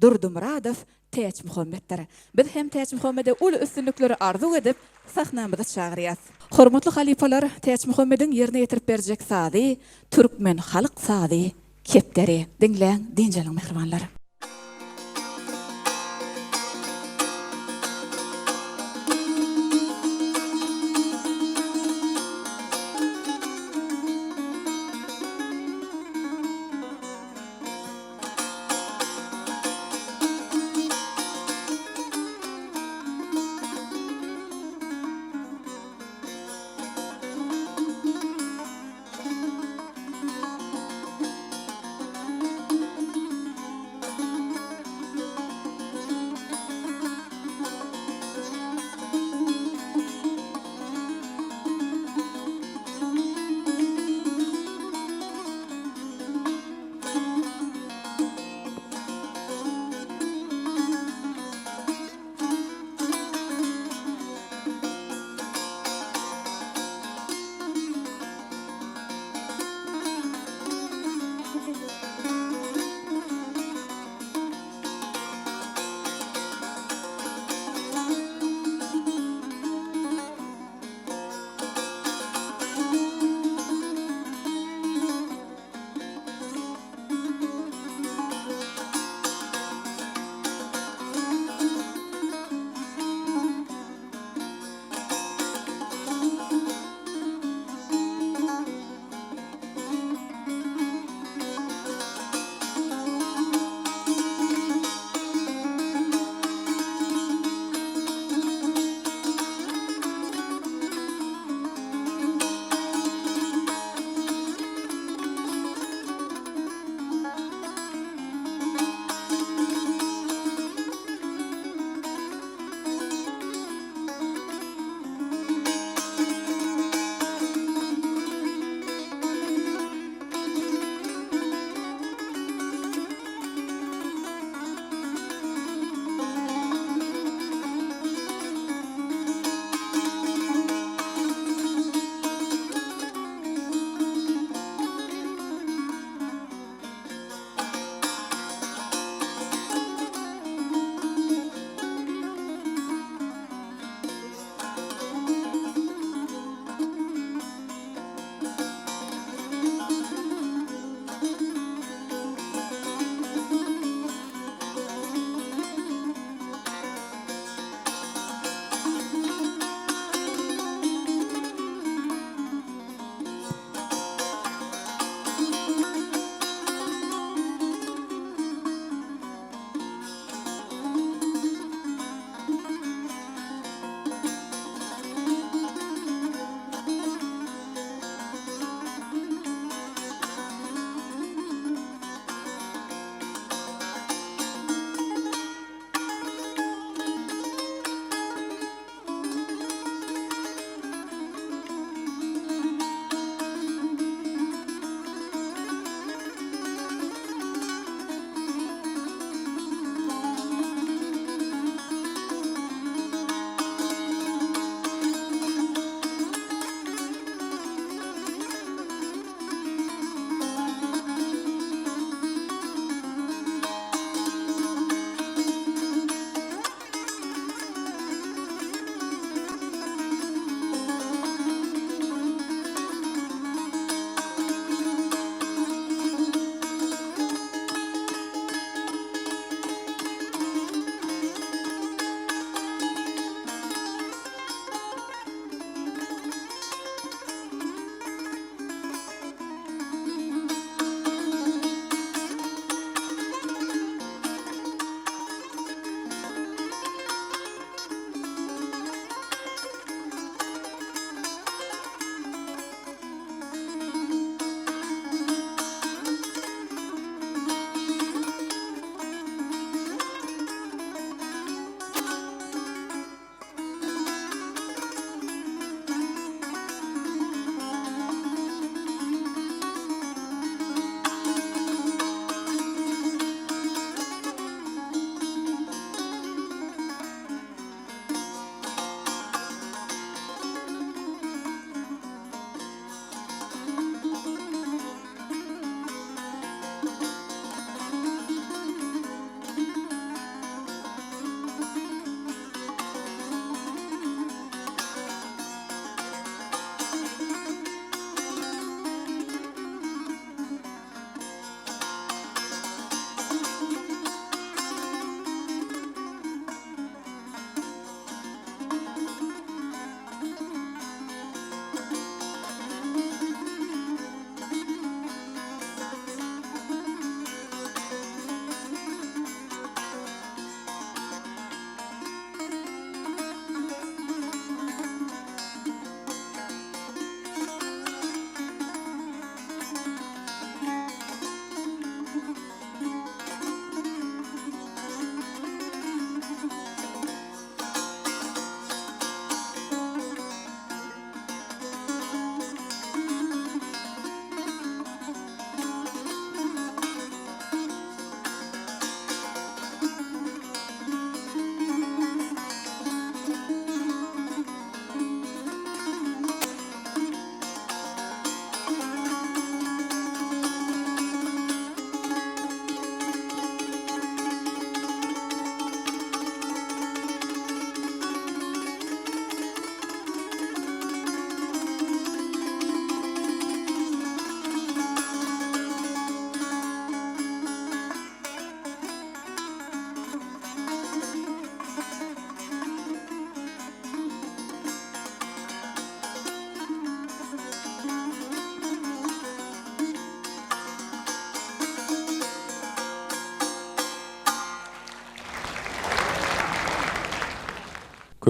Durdumuradov Täç Muhammetdir. Biz hem Täç Muhammede uly üstünlikleri arzu edip sahnamyza çagyrýas. Hormatly halipalar, Täç Muhammediň ýerine ýetirip berjek sazy Türkmen halyk sazy Kepderi. Dinleň, dinjeliň mehribanlar.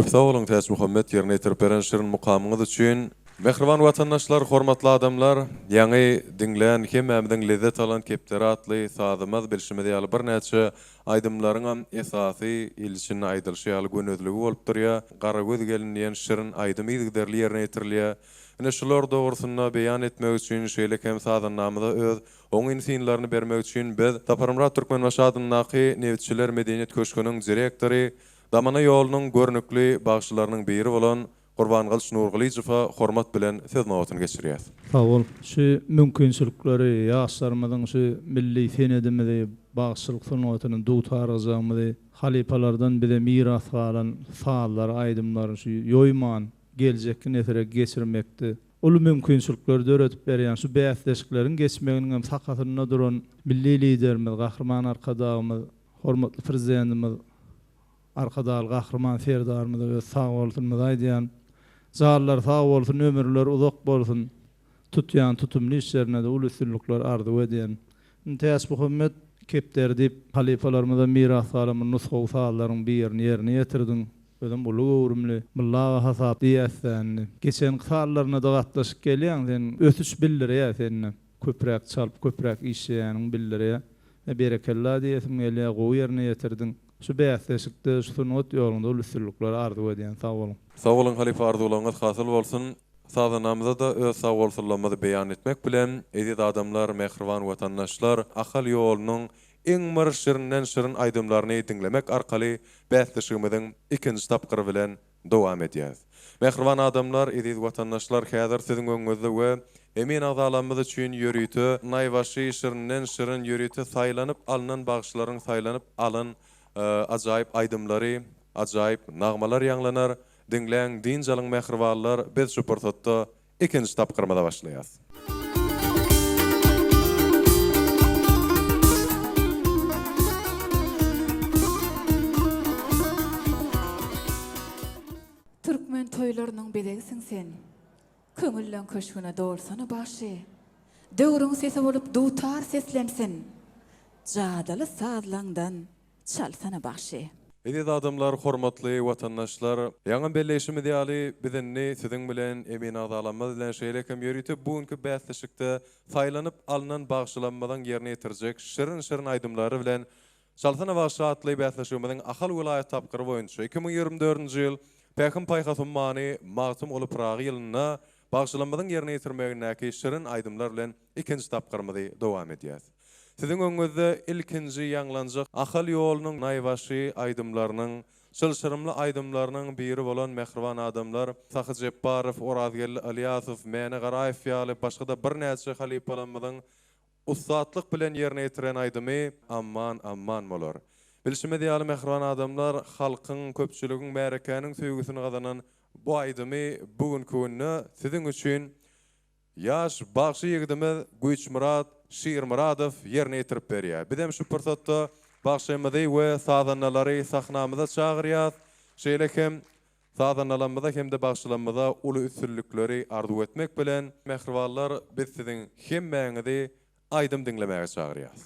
Köp sağ olun Täs Muhammed ýerine ýetirip şirin mukamyňyz üçin. Mehriban watandaşlar, hormatly adamlar, ýa-ni dinleýän hemmämiň lezzet alan Kepdere atly sazymyz bilşimde ýaly bir näçe aýdymlaryň esasy ilişini aýdylşy ýaly gönüzlügi bolup durýar. Garagöz gelinýän şirin aýdym ýigderli ýerine ýetirilýär. Ine şular dogrusyna beýan etmek üçin şeýle hem sazanamyza öz oň insinlaryny bermek üçin biz Taparymrat Türkmen Başadynyňky Newtçiler Medeniýet Köşküniň direktory, Damana ýolunyň görnükli bagşylarynyň biri bolan Gurbangaly Nurgalyjewa hormat bilen söz nowatyn geçirýär. Sağ ol. Şu mümkinçilikleri, ýaşlarymyzyň şu milli senedimizi, bagşylyk sunawatyny dutargyzamyzy, halipalardan bize miras galan sağlar, aýdymlary şu ýoýman geljekki nesere geçirmekdi. Ulu mümkinçilikleri döretip berýän şu bäsleşikleriň geçmeginiň hem sakatyna duran milli liderimiz, gahrman arkadagymyz, hormatly prezidentimiz, arkadaly gahrman serdarymyz sağ bolsunmyz aýdýan. Zallar sağ bolsun, ömürler uzak bolsun. Tutýan tutumly işlerine de ulu üstünlükler ardy edýän. Täs Muhammed Kepdere diýip halipalarymyza miras galan nusga sağlaryň birini ýerine ýetirdiň. Özüm ulu gowrumly mulla hasap diýäsen. Geçen sağlaryna da gatnaşyp gelýän sen ötüş bildirýär sen. Köprek çalyp köprek işleýäniň bildirýär. Berekella diýesim gelýär, gowy ýerine ýetirdiň. Şu bäsleşikde şu sunat ýolunda ulu üstünlükler ardy edýän. Sağ bolun. Sağ olun halifa arzuwlaryňyz hasyl bolsun. Sazanamyza da öz sağ bolsunlamyzy beýan etmek bilen edit adamlar, mehriban watandaşlar, ahal ýolunyň iň mir şirinden şirin aýdymlaryny dinlemek arkaly bäsleşigimiziň ikinji tapgyry bilen dowam edýär. Mehriban adamlar, edit watandaşlar, häzir siziň öňüňizde we emin azalamyz üçin ýörüýti, naýbaşy şirinden şirin ýörüýti saýlanyp alynan bagşylaryň saýlanyp alyn ajaýyp aýdymlary, ajaýyp nagmalar ýanglanar. Dinleyen dinjalyň mehribanlar biz şu pursatda ikinji tapgyrmada başlaýas. Türkmen toýlarynyň bedegisin sen. Köňülden köşküne doğursana başy. Döwrüň sesi bolup dutar seslensin. Jadaly sazlaňdan çalsana başy. Edit adamlar, hormatly watandaşlar, ýaňy belleşimi diýäli bizenni siziň bilen emin azalanmaz bilen şeýlekem ýörüýtip bugünkü bäsleşikde saýlanyp alynan bagşylanmadan ýerine ýetirjek şirin aýdymlary bilen Çalsana Bagşy atly bäsleşigimiziň ahal vilayet tapgyry boýunça 2024-nji ýyl Pähim paýhasymany magtum olup Pragy ýylyna bagşylanmadan ýerine ýetirmegindäki şirin aýdymlar bilen ikinji tapgyrmyzy dowam edýär. Siziň öňüňizde ilkinji ýanglanjak ahal ýolunyň naýbaşy aýdymlarynyň, şylşyrymly aýdymlarynyň biri bolan mehriban adamlar Sahy Jepbarow, Orazgel Alyasow, Mäne Garaýew ýaly başga da bir näçe halipalarymyzyň ustatlyk bilen ýerine ýetiren aýdymy amman bolar. Bilşime diýäli mehriban adamlar halkyň köpçüligiň märekäniň söýgüsini gazanan bu aýdymy bugünkü günne siziň üçin ýaş bagşy ýigidimiz Güýçmurat Şiirmuradow ýerine ýetirip berýär. Bizem şu pursatda bagşymyzy we sazanalary sahnamyza çagyrýar. Şeýlekem sazanalarymyza hem de bagşylanmada uly üstünlikleri arzu etmek bilen mehribanlar biz siziň hemmäňizi aýdym dinlemäge çagyrýar.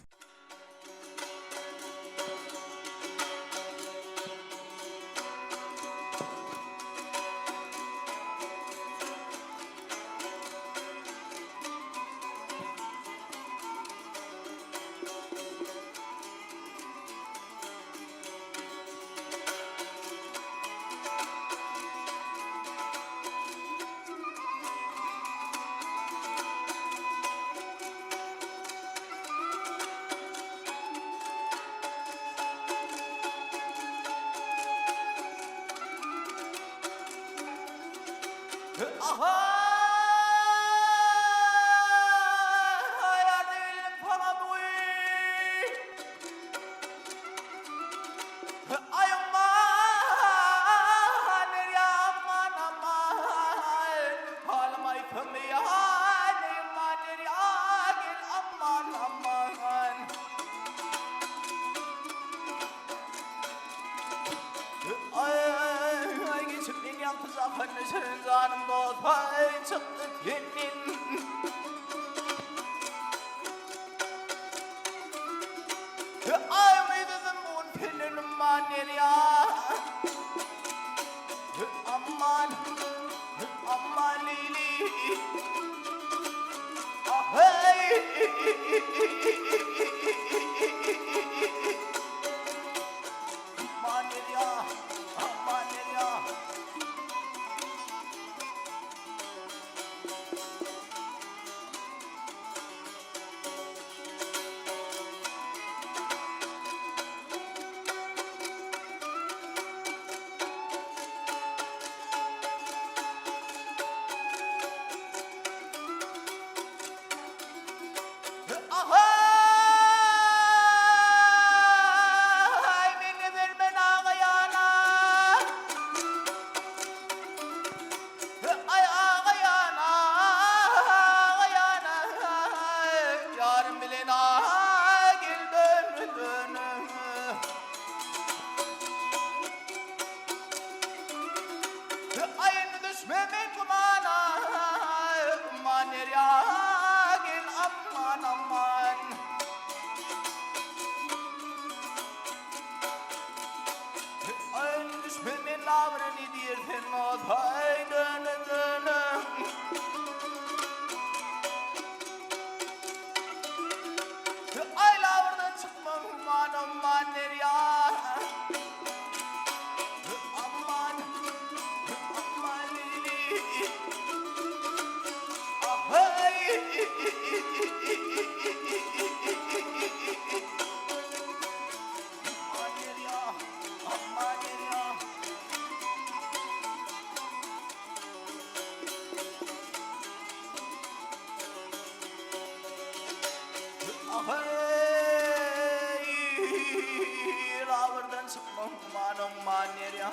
çıkmam manum manir ya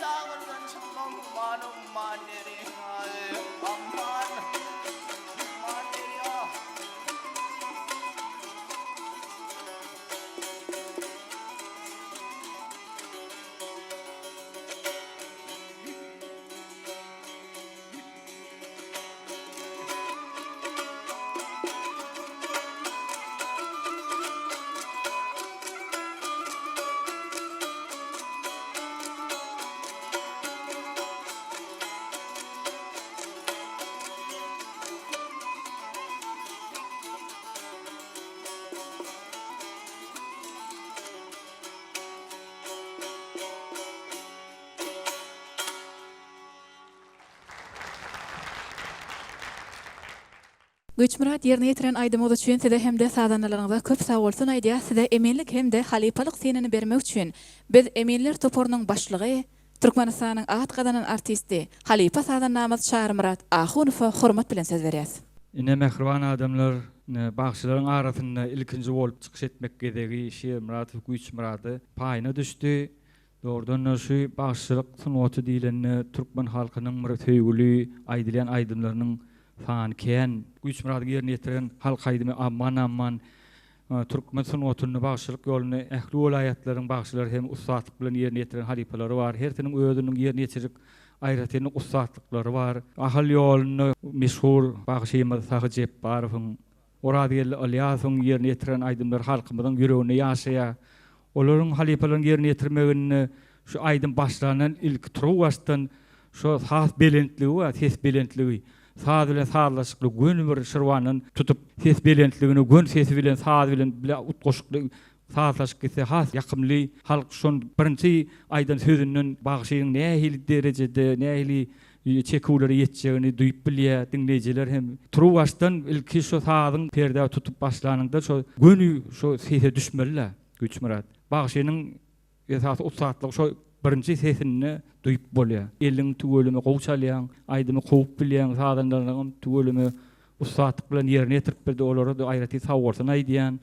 dağdan çıkmam manum manir ya aman manir ya Güçmurat yerine yetiren aýdym üçin size hem de sadanlaryňyza köp sag bolsun aýdýar. Size eminlik hem de halipalyk senini bermek üçin biz Eminler toporunyň başlygy Türkmenistanyň at gadanan artisti Halipa Sadanlamaz Şarmurat Ahunowa hormat bilen söz berýäs. Ine mehriban adamlar bagşylaryň arasynda ilkinji bolup çykyş etmek gedegi Şermurat Güçmurady paýyna düşdi. Doğrudan şu bagşylyk sunuwaty diýileni türkmen halkynyň bir töýgüli aýdylan aýdymlarynyň fan ken Güçmurady ýerine ýetiren halk aýdymy amman türkmen sunuwatyny bagşylyk ýoluny ähli welaýatlaryň bagşylary hem ustatyk bilen ýerine ýetiren halipalary bar. Her tiniň özüniň ýerine ýetirik aýratyny ustatyklary bar. Ahal ýoluny meşhur bagşymyz Sahyjep Barowyň Oradiyel Alyasowyň ýerine ýetiren aýdymlar halkymyzyň ýüregine ýaşaýar. Olaryň halipalaryň ýerine ýetirmegini şu aýdym başlanan ilk truwastan şu has belentligi we ses belentligi saz bilen sazlaşykly gün bir şirwanyň tutup ses belentligini gün sesi bilen saz bilen bile utgoşukly sazlaşyk gitse has ýakymly halk şon birinçi aýdan sözünden bagşynyň nähili derejede nähili çekewleri ýetjegini duýup bilýär dinleýijiler hem truwastan ilki şu sazyň perde tutup başlanynda şu günü şu sese düşmeliler Güçmurat bagşynyň esasy ustatlyk şu birinci sesini duýup bolýar. Eliň tüwelimi gowçalýan, aýdymy gowy bilýän sadanlaryň tüwelimi ustatyk bilen ýerine ýetirip berdi. Olary da aýraty sawursan aýdýan.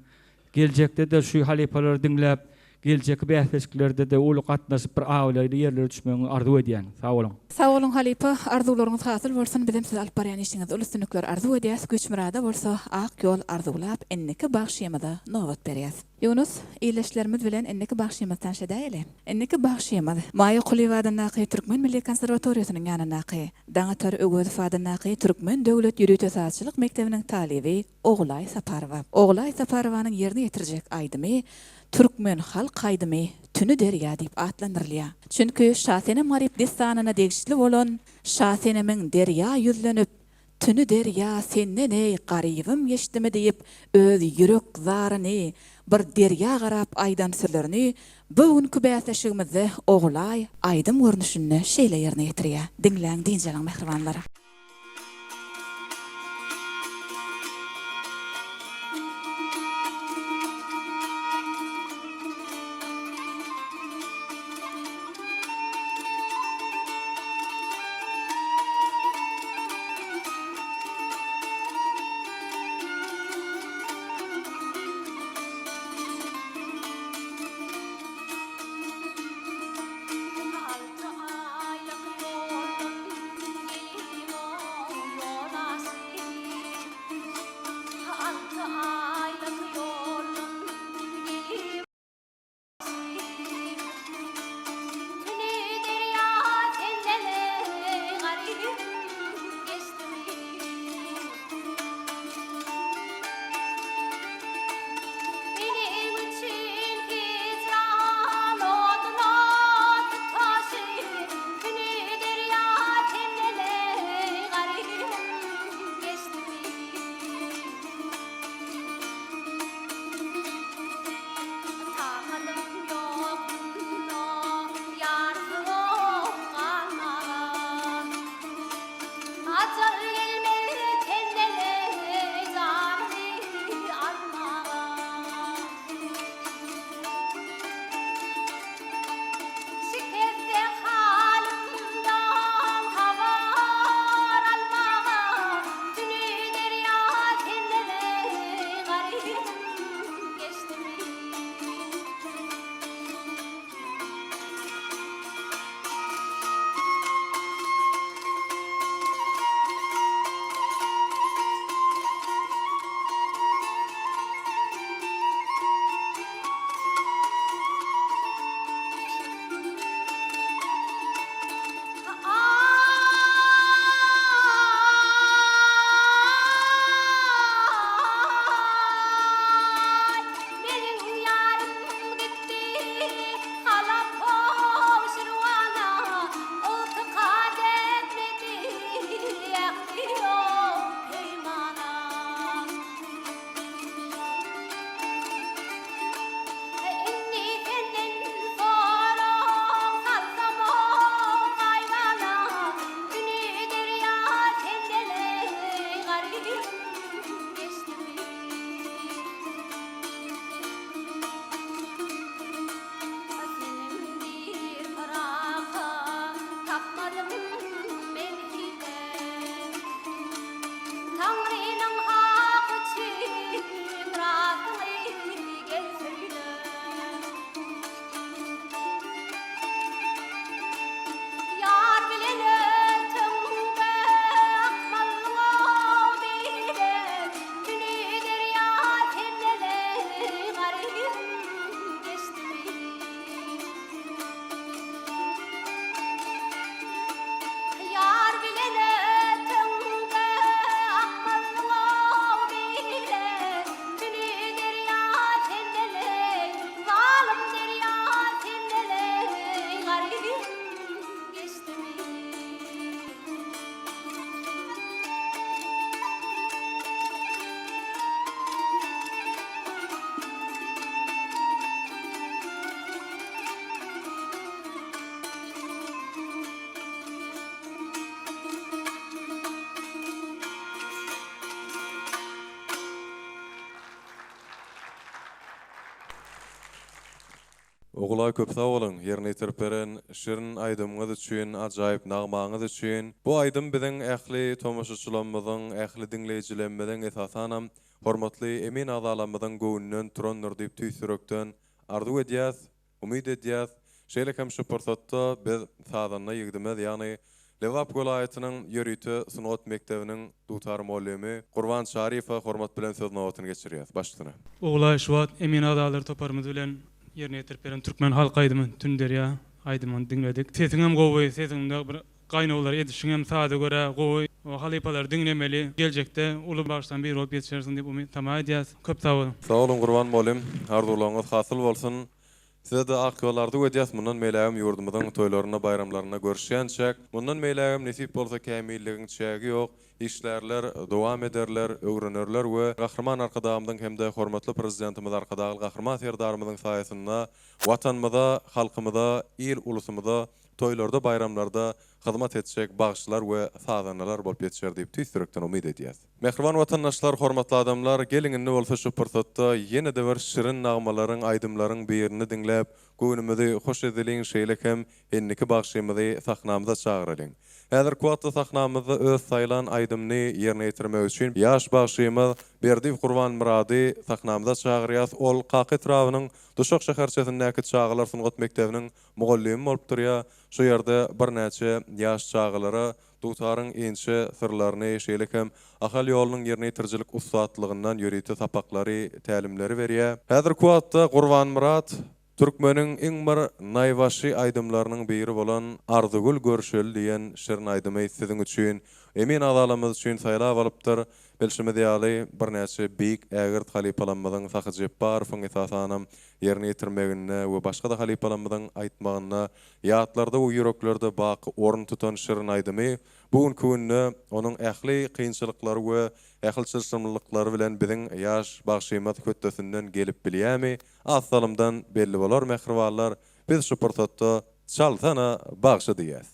Geljekde de şu halipalary dinläp, geljeki bähleşiklerde de ulu gatnaşyp bir awlaýda ýerlere düşmegi arzu edýän. Sag bolun. Sag bolun Halipa, arzularyňyz hasyl bolsun. Bizim siz alyp barýan işiňiz ulustynyklar arzu edýäs. Güçmurada bolsa ak ýol arzulap enneki bagşymada nowat berýäs. Yunus, iyileşlerimiz bilen enneki bagşymazdan şedaýly. Enneki bagşymaz Maýa Quliwadan naky Türkmen Milli Konserwatoriýasynyň ýanynaky, Daňatary Öwgezowadan naky Türkmen Döwlet Ýürüýte Satçylyk Mektebiniň talibi Oglay Saparowa. Oglay Saparowanyň ýerine ýetirjek aýdymy Türkmen halk aýdymy Tünü derýa diýip atlandyrylýar. Çünki şahsene marip destanyna degişli bolan şahsenemiň derýa ýüzlenip Tünü derýa senden ey garybym geçdimi diýip öz ýürek zaryny bir derýa garap aýdan sözlerini bu günkü bäsleşigimizde Oglay aýdym görnüşini şeýle ýerine ýetirýär. Dinläň diýjalaň mehribanlary. Altı aylık yolun gelip Oğulay köp sağ olun. Yerine yitirip beren şirin aydymyňyz üçin, ajaýyp nagmaňyz üçin. Bu aydym biziň ähli tomaşaçylarymyzyň, ähli dinleýijilerimizden esasanam hormatly emin adalamyzyň göwnünden turandyr diýip tüýsürekden arzu edýäs, umyt edýäs. Şeýle hem şu pursatda biz sadanna ýygdymyz, ýagny Lewap welaýatynyň ýörüýti Sunat mektebiniň dutar mollemy Gurban Şarifa hormat bilen söz nowatyny geçirýär. Başlygyna. Oğulay şuat emin adalar toparymyz bilen yerine yetirip beren Türkmen halk aydymyn tünderýä aydymyny dinledik. Sesiňem gowy, sesiňde bir gaýnawlar edişiňem sady görä gowy. O halipalar dinlemeli. Geljekde uly başdan bir bolup ýetişersiň diýip umyt edýäs. Köp sag bolun. Sağ olun Gurban mollem. Arzularyňyz hasyl bolsun. Size de akıllarda ödeyas mundan meýlägim ýurdumyzyň toýlaryna, bayramlaryna görüşýänçek. Mundan meýlägim nesip bolsa kämilligiň çägi ýok. İşlerler dowam ederler, öwrenerler we gahrman arkadamyň hemde hormatly prezidentimiz arkadagy gahrman serdarymyzyň saýasynda watanmyza, halkymyza, il ulusymyza toýlarda, bayramlarda hyzmat etjek bagşlar we sazanalar bolup ýetişer diýip tüýsürekden umyt edýäs. Mehriban watandaşlar, hormatly adamlar, geliňinde bolsa şu pursatda ýene de bir şirin nagmalaryň, aýdymlaryň birini dinläp, göwnümizi hoş ediliň şeýle hem enniki bagşymyzy sahnamyza çagyralım. Häzir kuwatda sahnamyzda öz saýlan aýdymny ýerine ýetirmek üçin ýaş bagşymyz Berdiw Gurban Murady sahnamyza çagyrýas. Ol Qaky trawynyň Duşak şäherçesindäki çağılar Sunat mektebiniň mugallimi bolup durýar. Şu ýerde bir näçe ýaş çağılara dutaryň ençe sirlerini şeýle hem ahal ýolunyň ýerine ýetirjilik ustatlygyndan ýörüýti sapaklary, tälimleri berýär. Häzir kuwatda Gurban Murad Türkmeniň iň bir naýwaşy aýdymlarynyň biri bolan Arzugul Görşel diýen şirin aýdymy siziň üçin, emin adalamyz üçin saýlap alypdyr. Belşime diýaly bir näçe biýik ägirt halipalanmadyň sakyjy barfyň esasanam ýerine ýetirmegine we başga da halipalanmadyň aýtmagyna ýatlarda we ýüreklerde baky orun tutan şirin aýdymy bugün günne onuň ähli kynçylyklary we ähli çyrşymlyklary bilen biziň ýaş bagşymyz kötdesinden gelip bilýärmi? Assalymdan belli bolar mehribanlar. Biz şu pursatda çalsana bagşy diýäs.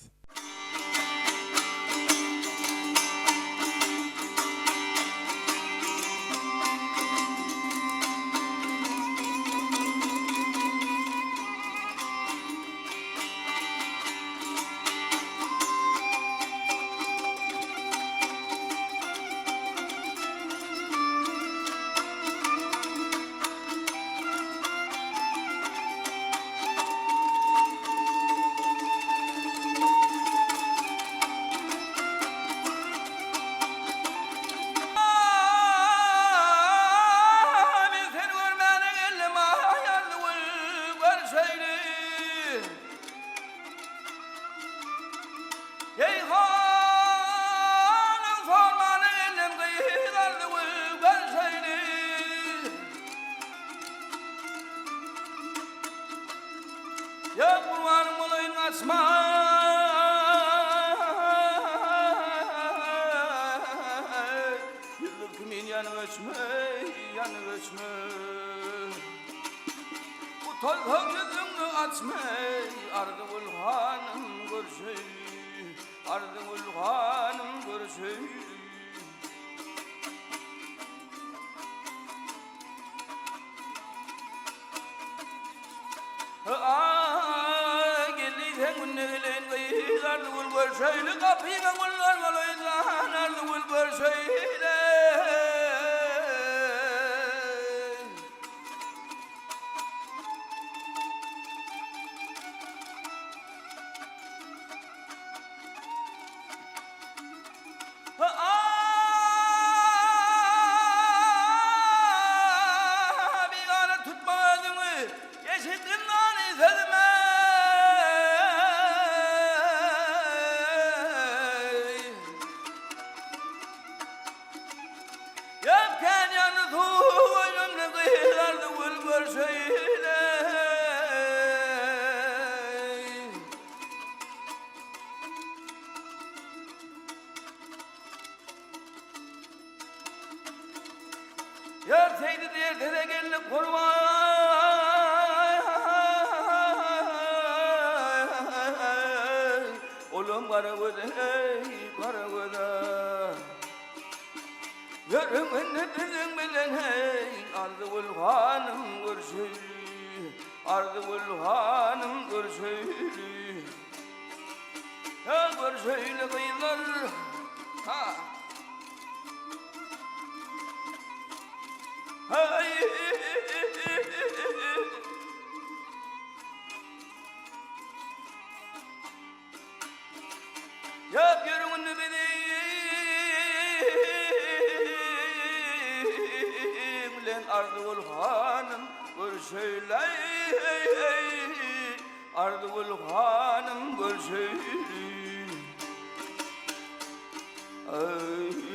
ardı bulhanım görseyli ya görseyli kıylar ha hay ya görünü beni bilen ardı bulhanım görseyli ardı bulhanım görseyli ay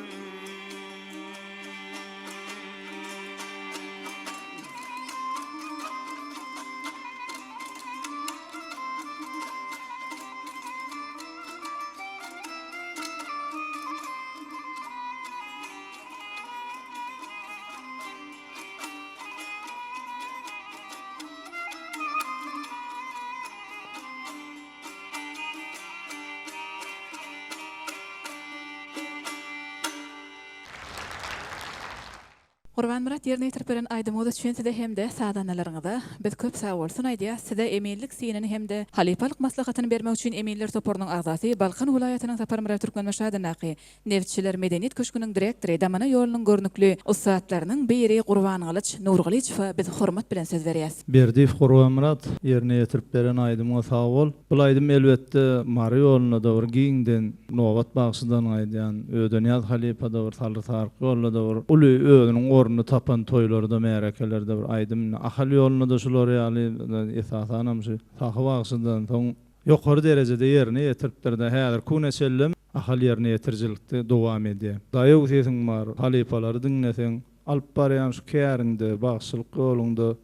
Qurban Murat yerine yitirip beren aýdymy da düşünside hemde sadanalaryňyza biz köp sag bolsun aýdýa. Size eminlik sinini hemde halipalyk maslahatyny bermek üçin Eminler toporunyň agzasy Balkan welaýatynyň Sapar Murat Türkmenbaşy Naky Nevçiler Medeniýet Köşküniň direktory Damana ýolunyň görnükli ustatlarynyň biri Qurban Galyç Nurgalyçow biz hormat bilen söz berýäs. Berdif Qurban Murat yerine yitirip beren aýdymy sag bol. Bu aýdym elbetde Mary ýoluna dowr giňden Nowat bagşydan aýdýan Ödenýaz halipa dowr Salry Tarky ýoluna dowr uly özüniň orunu tapan toylarda, merekelerde bir aydym ahal ýoluna da şular ýaly esasanam şu tahy bagşydan soň ýokary derejede ýerine ýetiripdir-de häzir kunesellem ahal ýerine ýetirjilikde dowam edýär. Daýy sesiň bar, halipalary diňleseň alyp barýan şu kärinde bagşylyk golunda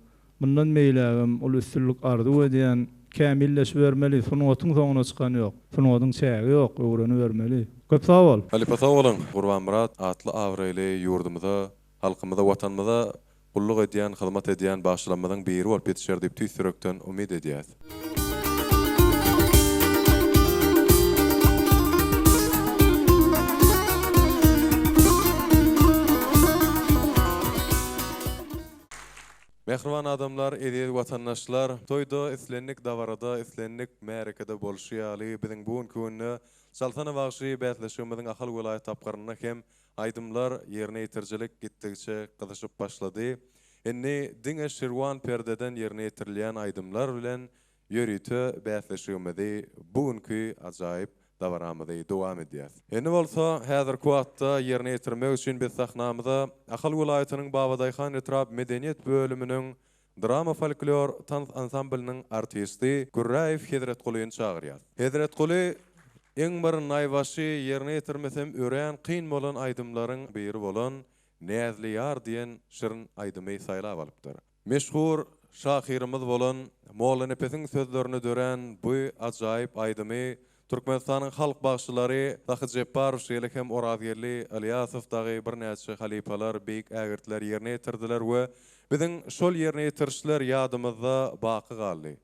bundan meýlegim ul üstünlük ardy edýän kämilleşip bermeli. Sunuwatyň soňuna çykan ýok. Sunuwatyň çägi ýok, öwreni bermeli. Köp sag bol. Halipa sag bolun. Qurban Murat atly awraýly ýurdumyza, halkymyza, watanymyza gulluk edýän, hyzmat edýän başlanmadan biri bolup ýetişer diýip tüýsürekden umyd edýäs. Mehriban adamlar, edil watandaşlar, toyda, islenlik davarada, islenlik märekede bolşýaly biziň bugun günü Saltana bagşy bätleşigimiziň ahal welaýat tapgaryna hem aydymlar ýerine ýetirjilik gitdikçe gyzyşyp başlady. Indi diňe şirwan perdeden ýerine ýetirilýän aydymlar bilen ýörüte bätleşigimizi bugünkü ajaýyp dawaramyzy dowam edýär. Indi bolsa häzir kuwatda ýerine ýetirmek üçin biz sahnamyza ahal welaýatynyň Babadyhan etrap medeniýet bölüminiň drama folklor tans ansambliniň artisti Gürraýew Hedret Gulyny çagyrýar. Hedret Guly eň bir naýbaşy ýerine ýetirmesem ören kyn bolan aydymlaryň biri bolan Näzli ýar diýen şirin aydymy saýlap alypdyr. Meşhur şahyrymyz bolan Molla Nepesiň sözlerini dören bu ajaýyp aydymy Türkmenistanyň halk bagşylary Dahy Jepparow şeýle hem Orazyerli Alyasow dagy bir näçe halipalar, beýik ägirtler ýerine ýetirdiler we biziň şol ýerine ýetirişler ýadymyzda baky galdy.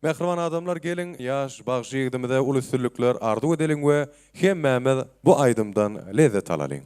Mehriban adamlar gelin yaş bagşy ýigdimizde uly üstünlükler ardy edelim we hemmemiz bu aydymdan lezzet alalyň.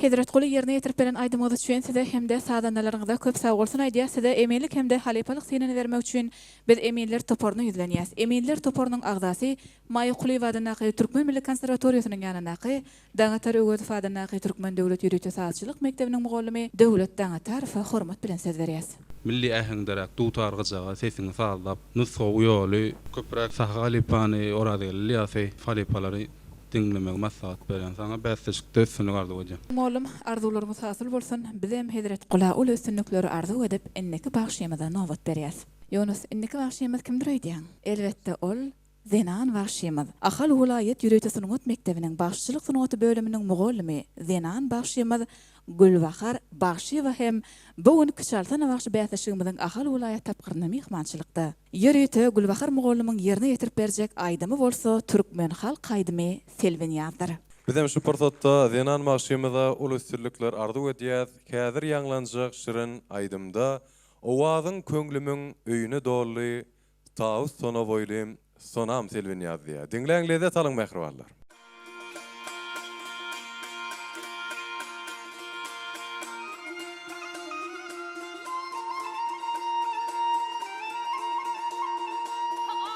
Hedret goly ýerine ýetirip beren aýdymyzy üçin size hemde sadanalaryňyza köp sag bolsun aýdýar. Size emenlik hemde halepalyk synany bermek üçin biz emenler toporuny ýüzlenýäs. Emenler toporunyň agdasy Maýy Quliýew adanyň Türkmen Milli Konserwatoriýasynyň ýanynaky Daňatar Öwgödüf adanyň Türkmen Döwlet Ýürüýte Saatçylyk Mektebiniň mugallymy Döwlet Daňatar we hormat bilen söz berýäs. Milli ähengderak dutargyjaga sesini sallap, nusga uýaly, köpräk sahalipany oradygly ýasy falipalary dinlemek maslahat beren sana bäslik dösüni gardy hoja. Molum arzuwlaryňyz hasyl bolsun. Biz hem Hedret Gulaul üstünlikleri arzu edip enneki bagşymyza nowat berýäs. Ýonus enneki bagşymyz kimdir öýdýän? Elbetde ol Zenan Bagşymyz. Ahal Wulaýet Ýürüýte Sunugat Mektebiniň Bagşçylyk sunugaty bölüminiň mugallymy Zenan Bagşymyz Gülbahar Bagşy we hem bugün Çaltana Bagşy bäsleşigimiziň Ahal Wulaýet tapgyryna mehmançylykda. Ýürüýte Gülbahar mugallymyň ýerine ýetirip berjek aýdymy bolsa Türkmen halk aýdymy Selven ýazdyr. Bizim şu portatda Zenan Bagşymyza ulu üstünlikler arzu edýäs. Häzir ýanglanjak şirin aýdymda owazyň köňlümiň öýüne dolly taýus sona boýlym sonam Selven ýazdy. Dinleýänlerle talyň mehribanlar. Oh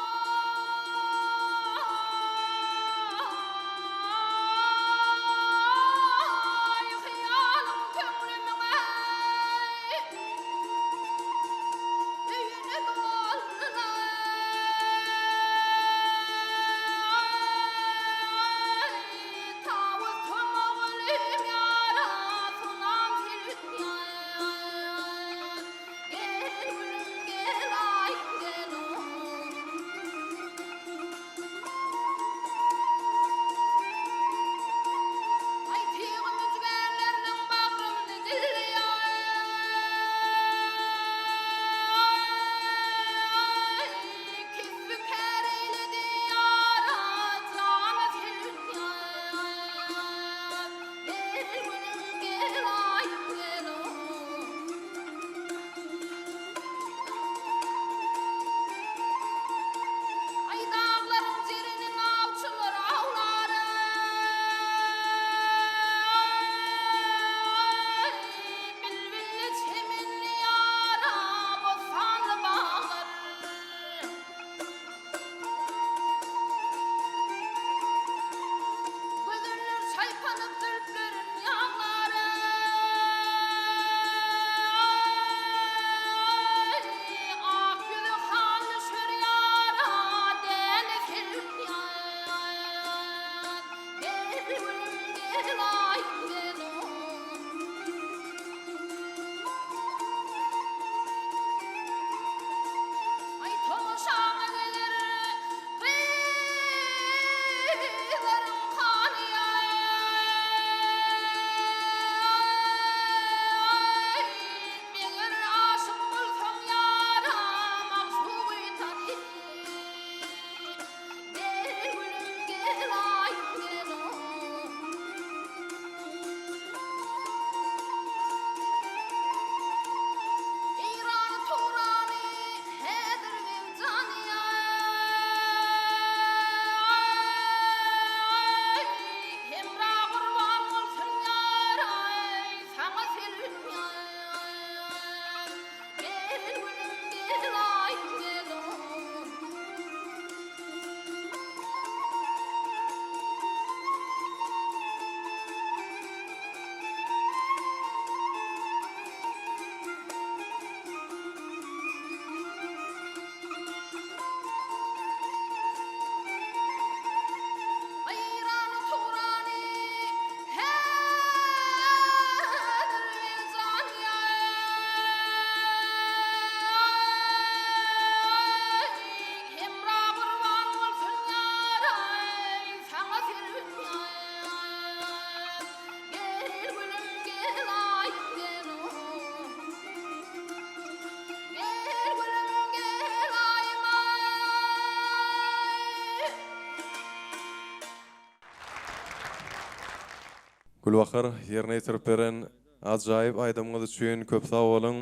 Gülbahar yerine yitirip beren ajaýyp aýdymyňyz üçin köp sag bolun.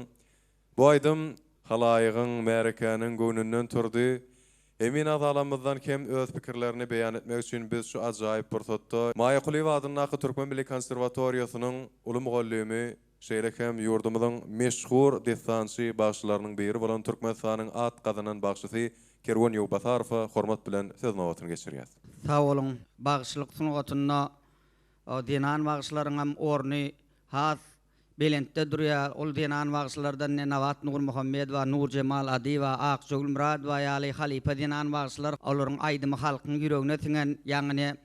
Bu aýdym halaýygyň, märekäniň göwnünden turdy. Emin adalamyzdan kim öz pikirlerini beýan etmek üçin biz şu ajaýyp pursatda Maýa Kuliýew adyny Türkmen Milli Konserwatoriýasynyň uly mugallimi şeýlekem ýurdumyzyň meşhur desansy başlarynyň biri bolan Türkmenistanyň at gazanan bagşysy Kerwan Ýowbasarow hormat bilen söz nowatyny geçirýär. Sağ olun. Bağışçılık sunugatyna dinan bağışlaryň orny has belentde durýar. Ol dinan bağışlardan Nawat Nur Muhammed we Nur Cemal Adi we Aqjogul Murad we Ýaly Halipa dinan bağışlar olaryň aýdymy halkyň ýüregine siňen ýaňyny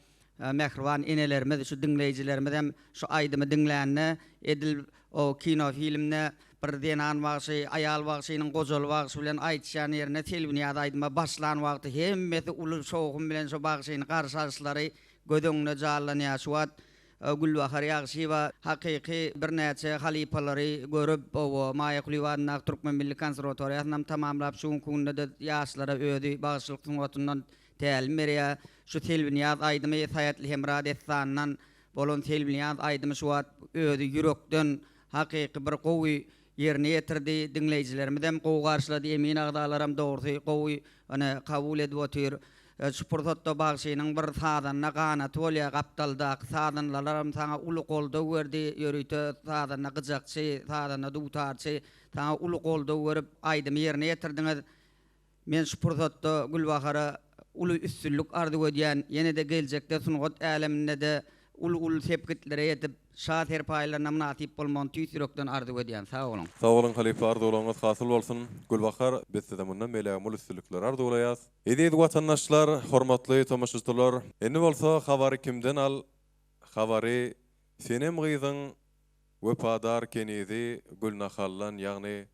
mehriban enelerimiz, şu dinleyijilerimiz hem şu aýdymy dinlänne edil o kino filmne bir dinan bağışı, ayal bağışynyň gojal bağışı bilen aýtýan ýerine telewizionda aýdyma başlan wagty hemmeti uly şowgum bilen şu bağışyny garşaşlary gödüňne jallanýar. Şu wagt Gülbahar ýagşy we hakyky bir näçe halipalary görüp o Maýa Kuliýew Türkmen Milli Konserwatoriýasyny tamamlap şu günde de ýaşlara öýdi bağışçylyk sunugatyndan tälim berýär. Şu telewizionda aýdymy Saýatly Hemrad etsandan bolan telewizionda aýdymy şu wagt öýdi ýürekden hakyky bir gowy ýerine ýetirdi. Dinleyijilerimiz hem gowy garşylady, emin agdalaram dogry gowy ana kabul edip otyr. Şu pursatda bağışynyň bir sadanyna ganaty bolýar, gapdalda sadanlaram saňa uly golda berdi, ýörüýte sadanyna gyjakçy, sadanyna dutarçy, saňa uly golda berip aýdymy ýerine ýetirdiňiz. Men şu pursatda Gülbahara uly üstünlük ardy edýän, ýene de geljekde sunugat äleminde de ul sepkitlere yetip şaher paýlaryna munasip bolman tüýsürekden ardy edýän. Sag bolun. Sag bolun halipa ardy bolanyňyz hasyl bolsun. Gülbahar biz sizden mundan meýle ulysylyklar ardy bolýas. Edýdi watandaşlar, hormatly tomaşaçylar. Endi bolsa habary kimden al? Habary senem gyzyň wepadar kenidi Gülnahallan, ýagny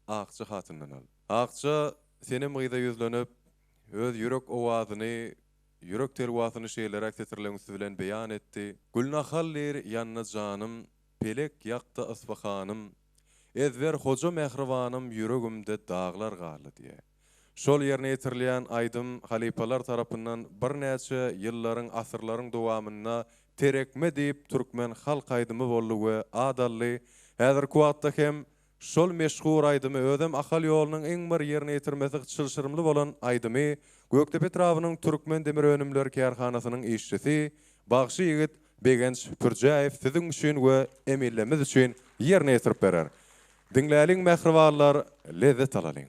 Aqçy hatyndan al. Aqçy senem gyza ýüzlenip öz ýürek owazyny Yürek terwasyny şeýlerek tetirleňsi bilen beýan etdi. Gülnahallir ýanyna janym, pelek ýakda Isfahanym, ezber hoja mehribanym ýüregimde daglar galy diýe. Şol ýerine ýetirilýän aýdym halipalar tarapyndan bir näçe ýyllaryň, asyrlaryň dowamyna terekme diýip türkmen halk aýdymy boldy we adally. Häzirki wagtda hem şol meşhur aýdymy özüm ahal ýolunyň eň bir ýerine ýetirmesi çylşyrymly bolan aýdymy Göktepe trawynyň Türkmen demir önümler kärhanasynyň işçisi Bagşy ýigit Begenç Pürjäýew siziň üçin we emillemiz üçin ýerine ýetirip berer. Dinläliň mehribanlar, lezzet alalyň.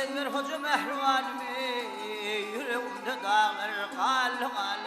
Ezber hoca mehribanım yüreğimde dağlar kal kal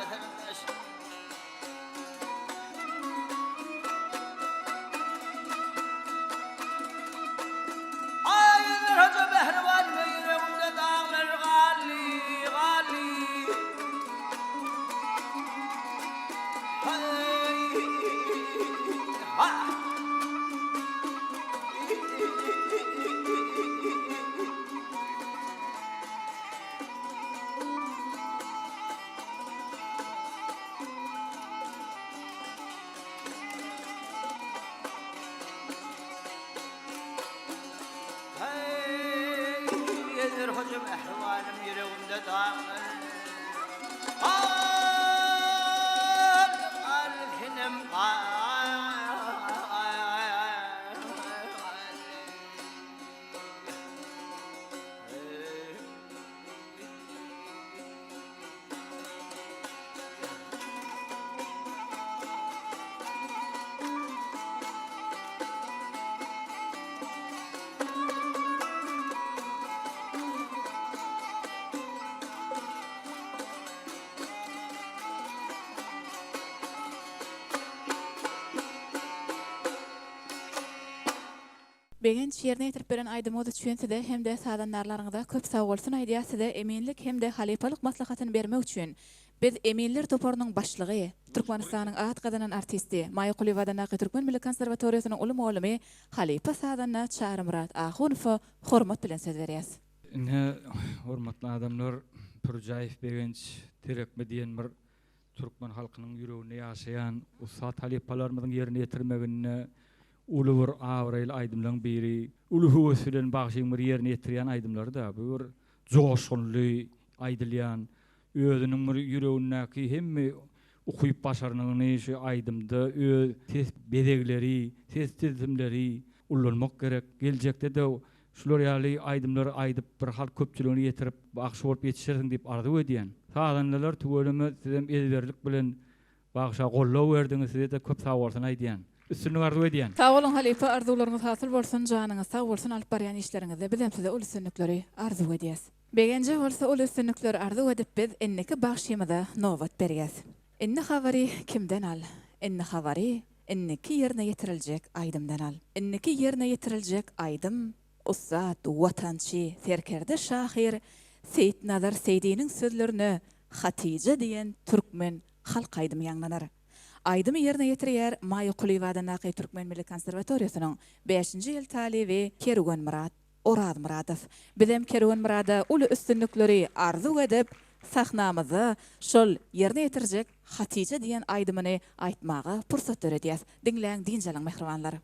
Begen şiirine yetirip beren aýdymyzy düşünside hem de sadanlarlaryňyza köp sag bolsun aýdýasy-da eminlik hem de halipalyk maslahatyny bermek üçin biz Eminler toporunyň başlygy, Türkmenistanyň at gadanan artisti, Maýa Kulybada Türkmen Milli Konserwatoriýasynyň uly mowlumy Halipa Sadanna Çarymrat Ahunow hormat bilen söz berýäs. Ne hormatly adamlar, Pürjaýew begenç terekme diýen bir Türkmen halkynyň ýüreginde ýaşaýan usat halipalarymyzyň ýerine ýetirmegine uly bir awraýly aýdymlaryň biri, uly höwes bilen bagşyň bir ýerine ýetirýän aýdymlar da, bu bir joşgunly aýdylýan, özüniň bir ýüregindäki hemme ukuyup başaranyny şu aýdymda öz bedegleri, tezimleri ullanmak gerek. Geljekde de şular ýaly aýdymlary aýdyp bir hal köpçüligini ýetirip bagşy bolup ýetişerdiň diýip arzu edýän. Sadanlar tüwelime sizem ezberlik bilen bagşa gollaw berdiňiz diýip köp sag bolsun aýdýan. Üstünlük arzu edýän. Sag bolun Halipa, arzularyňyz hasyl bolsun, janyňyz sag bolsun, alyp barýan işleriňizde bizem size ul üstünlikleri arzu edýäs. Begence bolsa ul üstünlikleri arzu edip biz enneki bagşymyza nowbat berýäs. Enne habary kimden al? Enne habary enneki ýerine ýetiriljek aýdymdan al. Enneki ýerine ýetiriljek aýdym Ussat, watançy, serkerde şahir Seyit Nazar Seydi'niň sözlerini Hatice diýen türkmen halk aýdym ýanglanar. Aýdymy ýerine ýetirýär Maýa Kulybada Türkmen Milli Konserwatoriýasynyň 5-nji ýyl talibi Kerwan Murat Orad Muradow. Bizem Kerwan Murada uly üstünlikleri arzu edip sahnamyzy şol ýerine ýetirjek Hatice diýen aýdymyny aýtmagy pursat berýäs. Diňläň diňjalaň mehribanlar.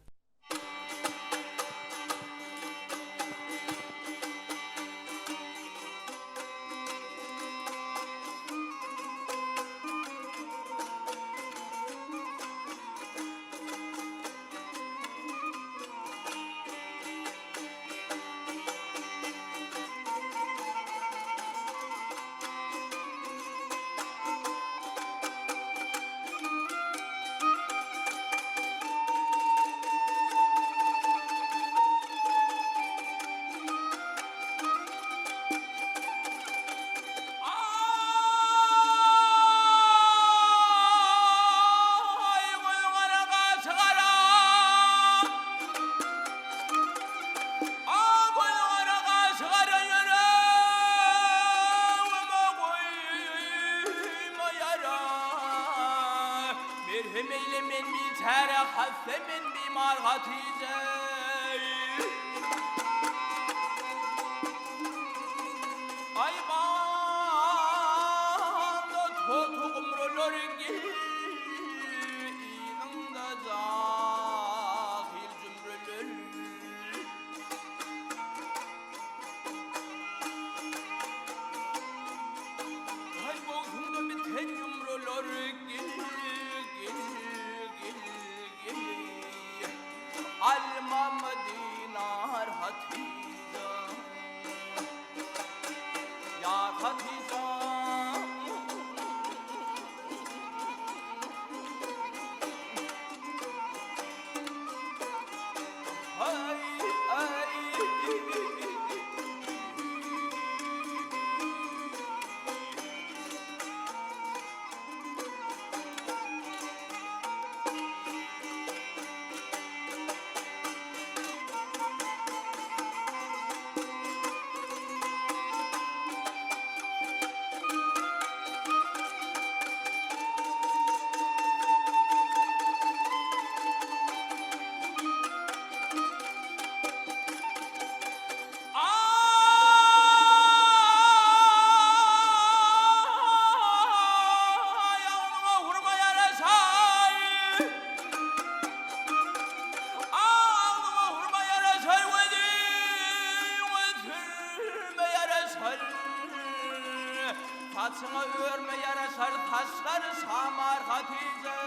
Saçına örme yaraşar taşları samar Hatice.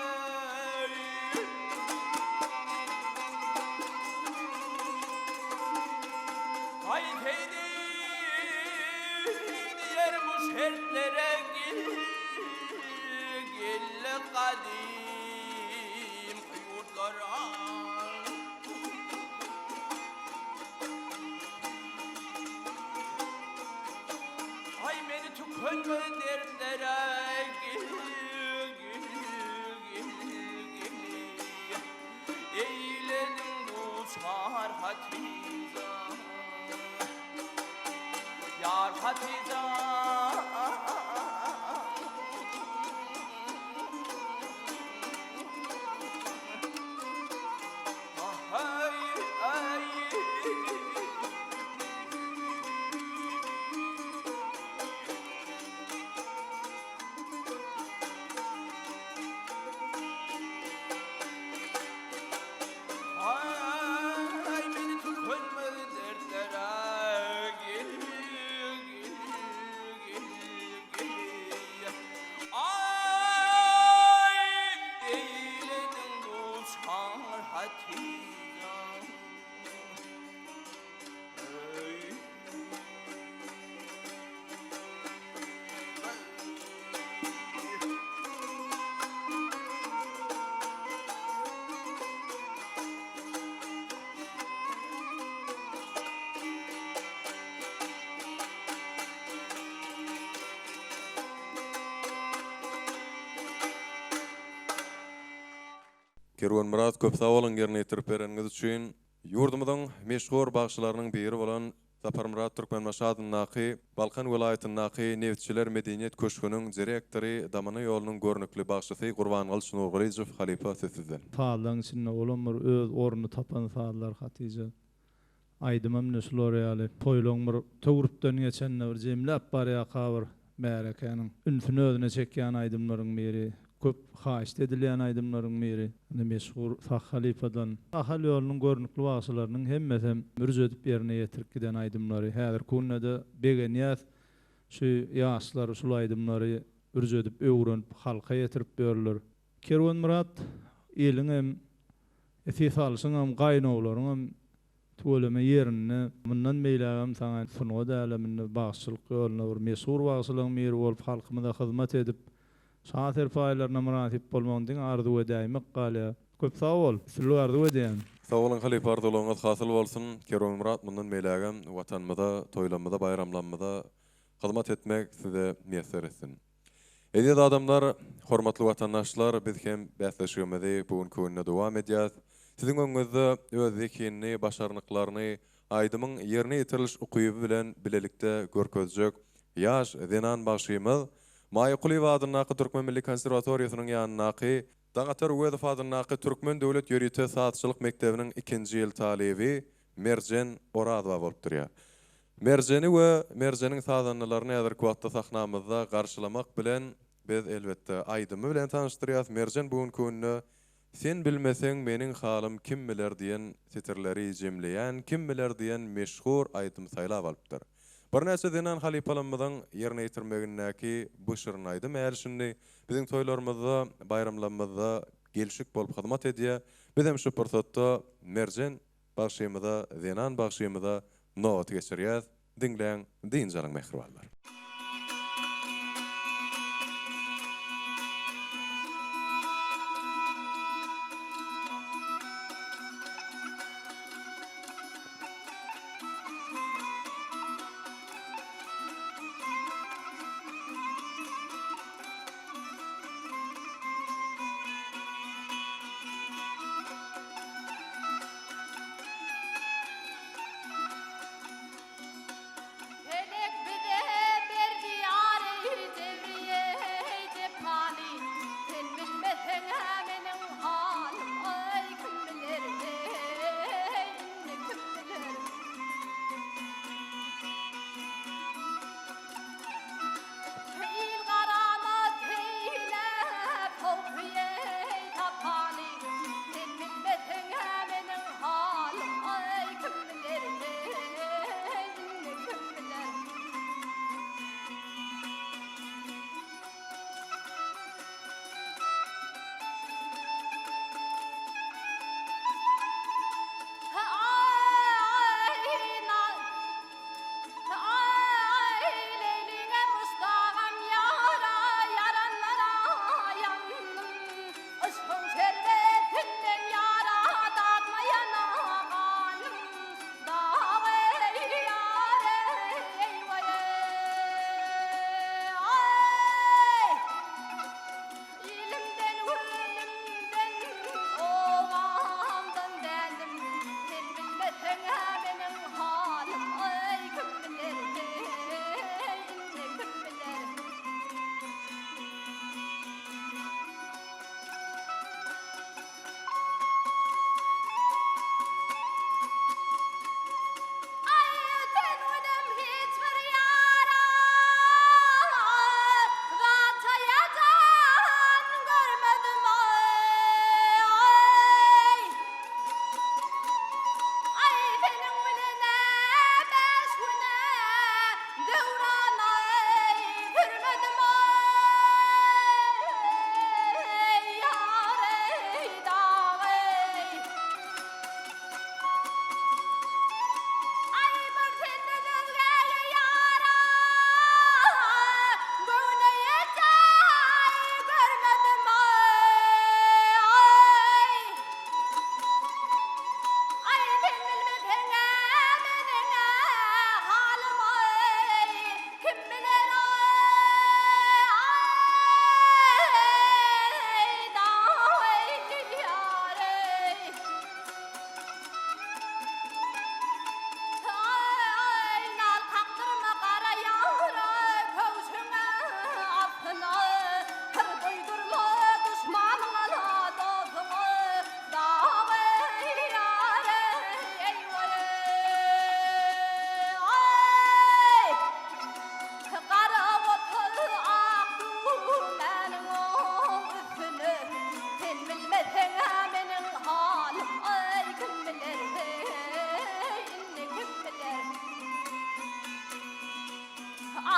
Haydi diğer bu şertlere gel kadim yurtlara. Ay beni tükönme dertlere gel eyledim duçar Hatice. Yar Hatice. Kerwan Murat köp sağ olun yerine yetirip bereniňiz üçin. Ýurdumyzyň meşhur bagşylarynyň biri bolan Zapar Murat Türkmenmaşadyň naky, Balkan welaýatynyň naky Newtçiler Medeniýet Köşküniň direktory, Damana ýolunyň görnükli bagşysy Gurbangaly Şunurgulyjew halifa sizden. Faalaň içinde olamur öz ornuny tapan faallar Hatice. Aydymam nesler ýaly poýlaň bir töwrüpden geçenler bir jemläp barýa kabar märekeniň ünfüni özüne çekýän aydymlaryň biri. Köp haýyş edilýän aydymlaryň biri. Meşhur Fah halifadan ahal ýolunyň görnükli bagşylarynyň hemmesi mürüz edip ýerine ýetirip giden aydymlary. Häzir kunada begenýät şu ýaşlar şu aydymlary mürüz edip öwrenip halka ýetirip berler. Kerwan Murat ýylyň hem esas alşyň hem gaýnawlaryň hem tuğlama yerini bundan meýlägem saňa funwa däleminde bagşylyk ýoluna bir meşhur bagşylaryň biri bolup halkymyza hyzmat edip şaher faýlaryna münasip bolmagyň arzu edäýmek galya. Köp sag bol. Sizler arzu edýän. Sağ olun halifa arzulygyňyz hasyl bolsun. Kerwan Murat mundan meýlägem watanmyda, toýlamyda, bayramlanmyda hyzmat etmek size meýesser etsin. Edýät adamlar, hormatly watandaşlar, biz hem bäsleşýärmizi bugün gününe dowam edýäs. Siziň öňüňizde öz zekinni, başarnyklaryny aýdymyň ýerine ýetirilýän ukyby bilen bilelikde görkezjek ýaş Zenan bagşymyz Maýykuly adynaky Türkmen Milli Konserwatoriýasynyň ýanynaky Dağatar Uwedow adynaky Türkmen Döwlet Ýöretme Satçylyk Mektebiniň 2-nji ýyl talebi Merjen Oradowa bolup durýar. Merjeni we Merjeniň sadanlaryny ýazar kwatda sahnamyzda garşylamak bilen biz elbetde aýdymy bilen tanıştyrýas. Merjen bugün gününe sen bilmeseň meniň halym kim biler diýen setirleri jemleýän, kim biler diýen meşhur aýdym saýlap alypdyr. Bir näçe Zenan halipalarymyzyň ýerine ýetirmegindäki bu şyryny aýdym şunday biziň toýlarymyzda, bayramlarymyzda gelşik bolup hyzmat edýär. Biz hem şu pursatda Merjen bagşymyza, Zenan bagşymyza nowat geçirýäs. Dinleň, diýinjalaryň mehribanlar. Felek bize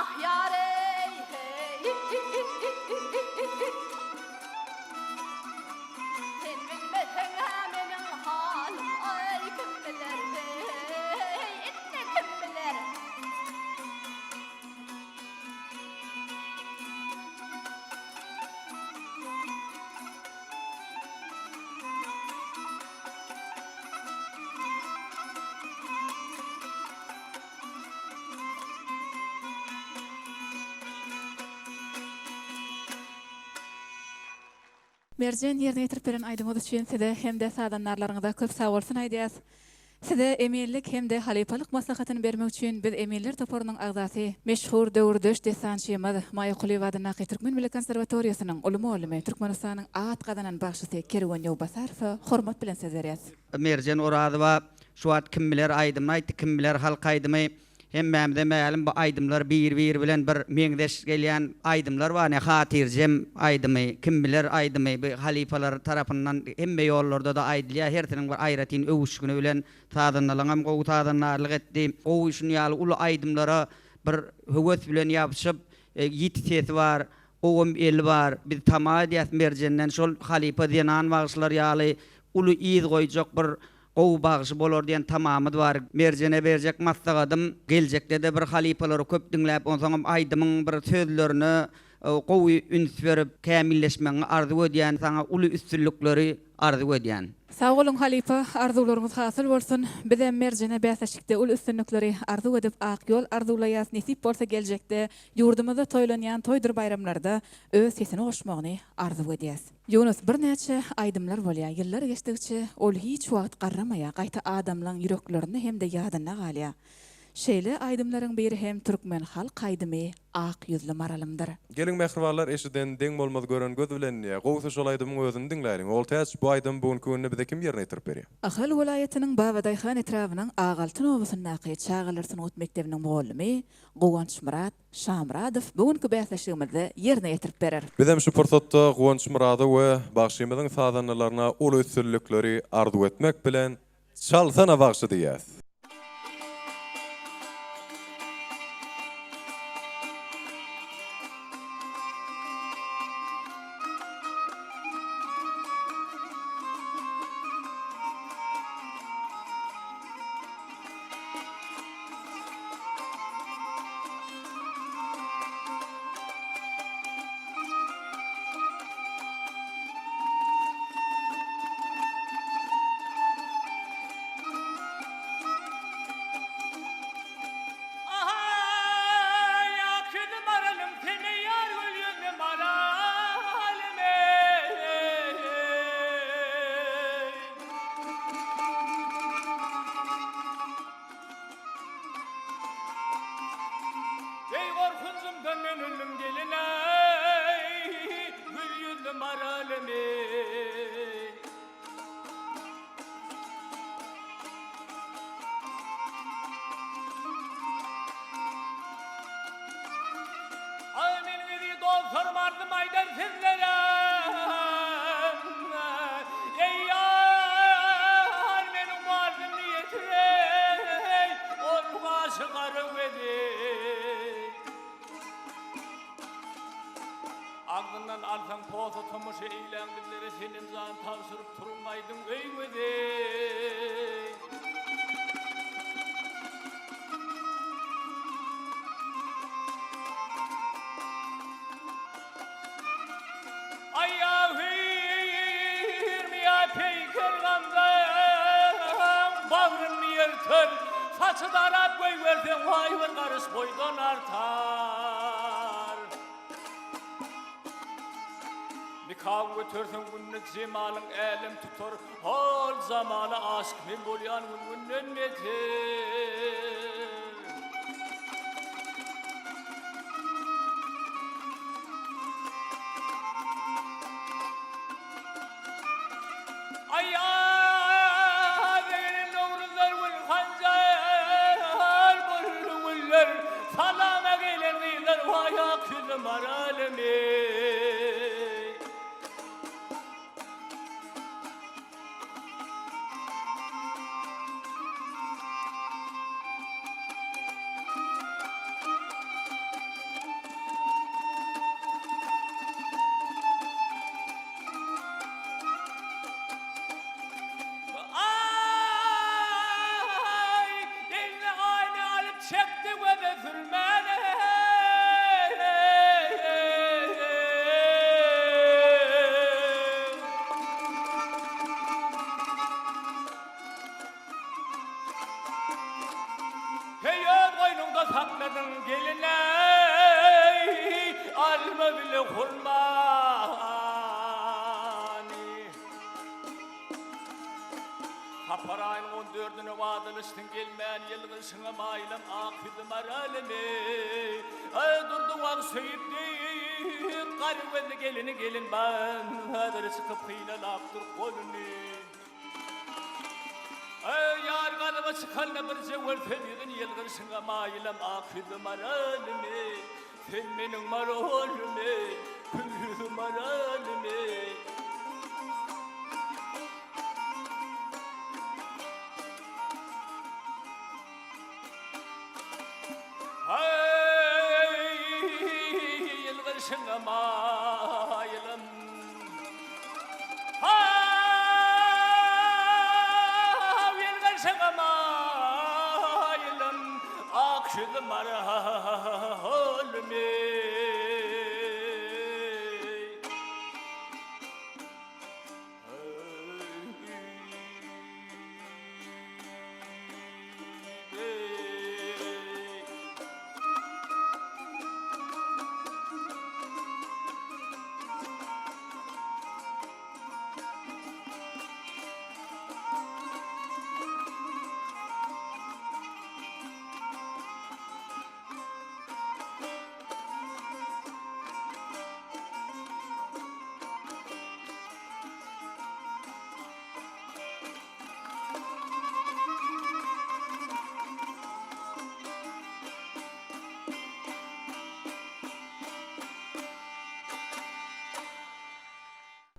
ah yarey sen bilmesen menin halim ay kim biler inne kim biler Merjen yerine yetirip beren aýdymyz üçin size hem de sadanlarlaryňyza köp sag bolsun aýdýas. Size emenlik hem de halipalyk maslahatyny bermek üçin biz Emenler toporunyň agzasy, meşhur döwürdöş desançymyz Maýykuly Wadyna Türkmen Milli Konserwatoriýasynyň uly muallimi, Türkmenistanyň at gadanan başçysy Kerwan Ýowbasarow hormat bilen söz berýär. Merjen Oradowa şu wagt kim biler aýdymny aýtdy, kim biler halk aýdymy. Hemmemde mälim bu aýdymlar bir bilen bir meňdeş gelýän aýdymlar bar, ne hatirjem aýdymy, kim biler aýdymy bu halipalar tarapyndan hemme ýollarda da aýdylýar, hertiniň bir aýratyn övüşgüni bilen tadanlaňam gowy tadanlarlyk etdi. O üçin ýaly uly aýdymlara bir höwet bilen ýabyşyp ýitýeti bar, owum el bar. Biz tamaýat Merjenden şol halipa diýen wagşylar ýaly uly ýyz goýjak bir gowy bagşy bolar diýen tamamy bar. Merjene berjek maslahatym geljekde de bir halipalary köp diňläp onsoň aýdymyň bir sözlerini gowy üns berip kämilleşmeňi arzu edýän, saňa uly üstünlikleri arzu edýän. Sağ olun halipa, arzularyňyz hasyl bolsun. Biz hem Merjene bäsleşikde ul üstünlikleri arzu edip aqyol arzulaýas nesip bolsa geljekde ýurdumyzda toýlanýan toýdur bayramlarda öz sesini goşmagyny arzu edýäs. Ýunus bir näçe aýdymlar bolýar. Ýyllar geçdikçe ol hiç wagt garramaýar, gaýta adamlaryň ýüreklerini hem de ýadyna galýar. Şeýle aýdymlaryň biri hem türkmen halk aýdymy ak ýüzlü maralymdyr. Gelin mehribarlar eşiden deň bolmaz gören göz bilen gowsy şol aýdymyň özüni diňläýin. Ol täç bu aýdym bugun gününe bize kim ýerine ýetirip berýär? Ahal welaýatynyň Babadyhan etrawynyň Ağaltyn owusyna Çağalar Sunut Mektebiniň muallimi Gowanç Murat Şamradow bugünkü bäsleşigimizde ýerine ýetirip berer. Biz hem şu pursatda Gowanç Muradow we bagşymyzyň sadanlaryna uly üstünlikleri arzu etmek bilen çalsana bagşy diýäs. Sormardım aydan sizlere ey yar benim vardım niyetirey ol aşıkarım edey Ağzından alsan poğutu tumuş eylem bizlere senin zan tavsırıp turulmaydın ey edey Saçı darap koy versen vay ver karış boydan artar Nikah götürsün günlük zemalın elim tutar Hol zamanı aşk min bolyan günden metir çekti ve de zulmane. Hey boynunda sakladın geline, alma bile kurmani. Kaparayın 14'üne vadılıştın gelmeyen yılgışına maylam akıdım aralimi. Ay durdun var söyüptün, karıveli gelin ben. Hadır sıkıp kıylalap dur kolunu. Yar kanıma çıkanla bir cevher femidin yılgışına maylam akıdım aralimi. Filminin marolimi, külhüdüm aralimi. Yılgışına maylam. Yılgışına maylam. Akşıdım aralimi.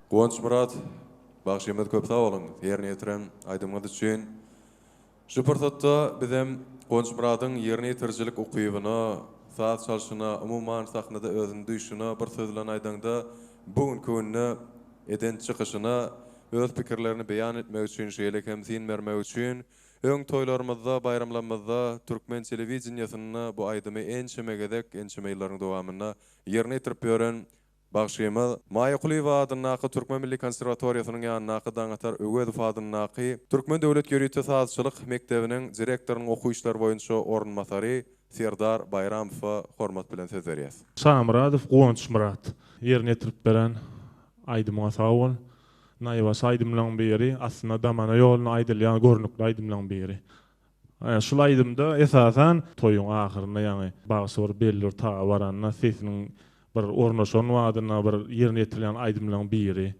Quvonç Murat, Bagşymet köp sağ olun. Ýerine ýetiren aýdymyňyz üçin. Şu pırsatda bizem Quvonç Muratyň ýerine ýetirjilik ukybyny, saat çalşyna, umumman sahnada özüni duýşyna bir söz bilen aýdanda bugun gününe eden çykyşyna öz pikirlerini beýan etmek üçin, şeýle hemsin bermek üçin öň toýlarymyzda, bayramlarymyzda türkmen telewizionyasynda bu aýdymy ençeme gedek, ençeme ýyllaryň dowamyna ýerine ýetirip ýören Bagşyma Maýa Kuliýewa adynyň Türkmen Milli Konserwatoryýasynyň ýanyna daňatar Öwedov adynyň Türkmen Döwlet Ýöretme Sazçylyk Mekdebiniň direktorynyň okuýuşlar boýunça ornmasary Serdar Bayramow hormat bilen söz berýär. Samuradow Quvonç Murat ýerine ýetirip beren aýdyma sag bol. Naýwa saýdymlaryň biri aslynda damana ýoluny aýdylýan görnükli aýdymlaryň biri. Şol aýdymda esasen toýuň ahyryna ýani bagşy belli ta baranyna sesiniň bir ornaşan wadyna bir ýerine ýetirilen aýdymlaryň biri.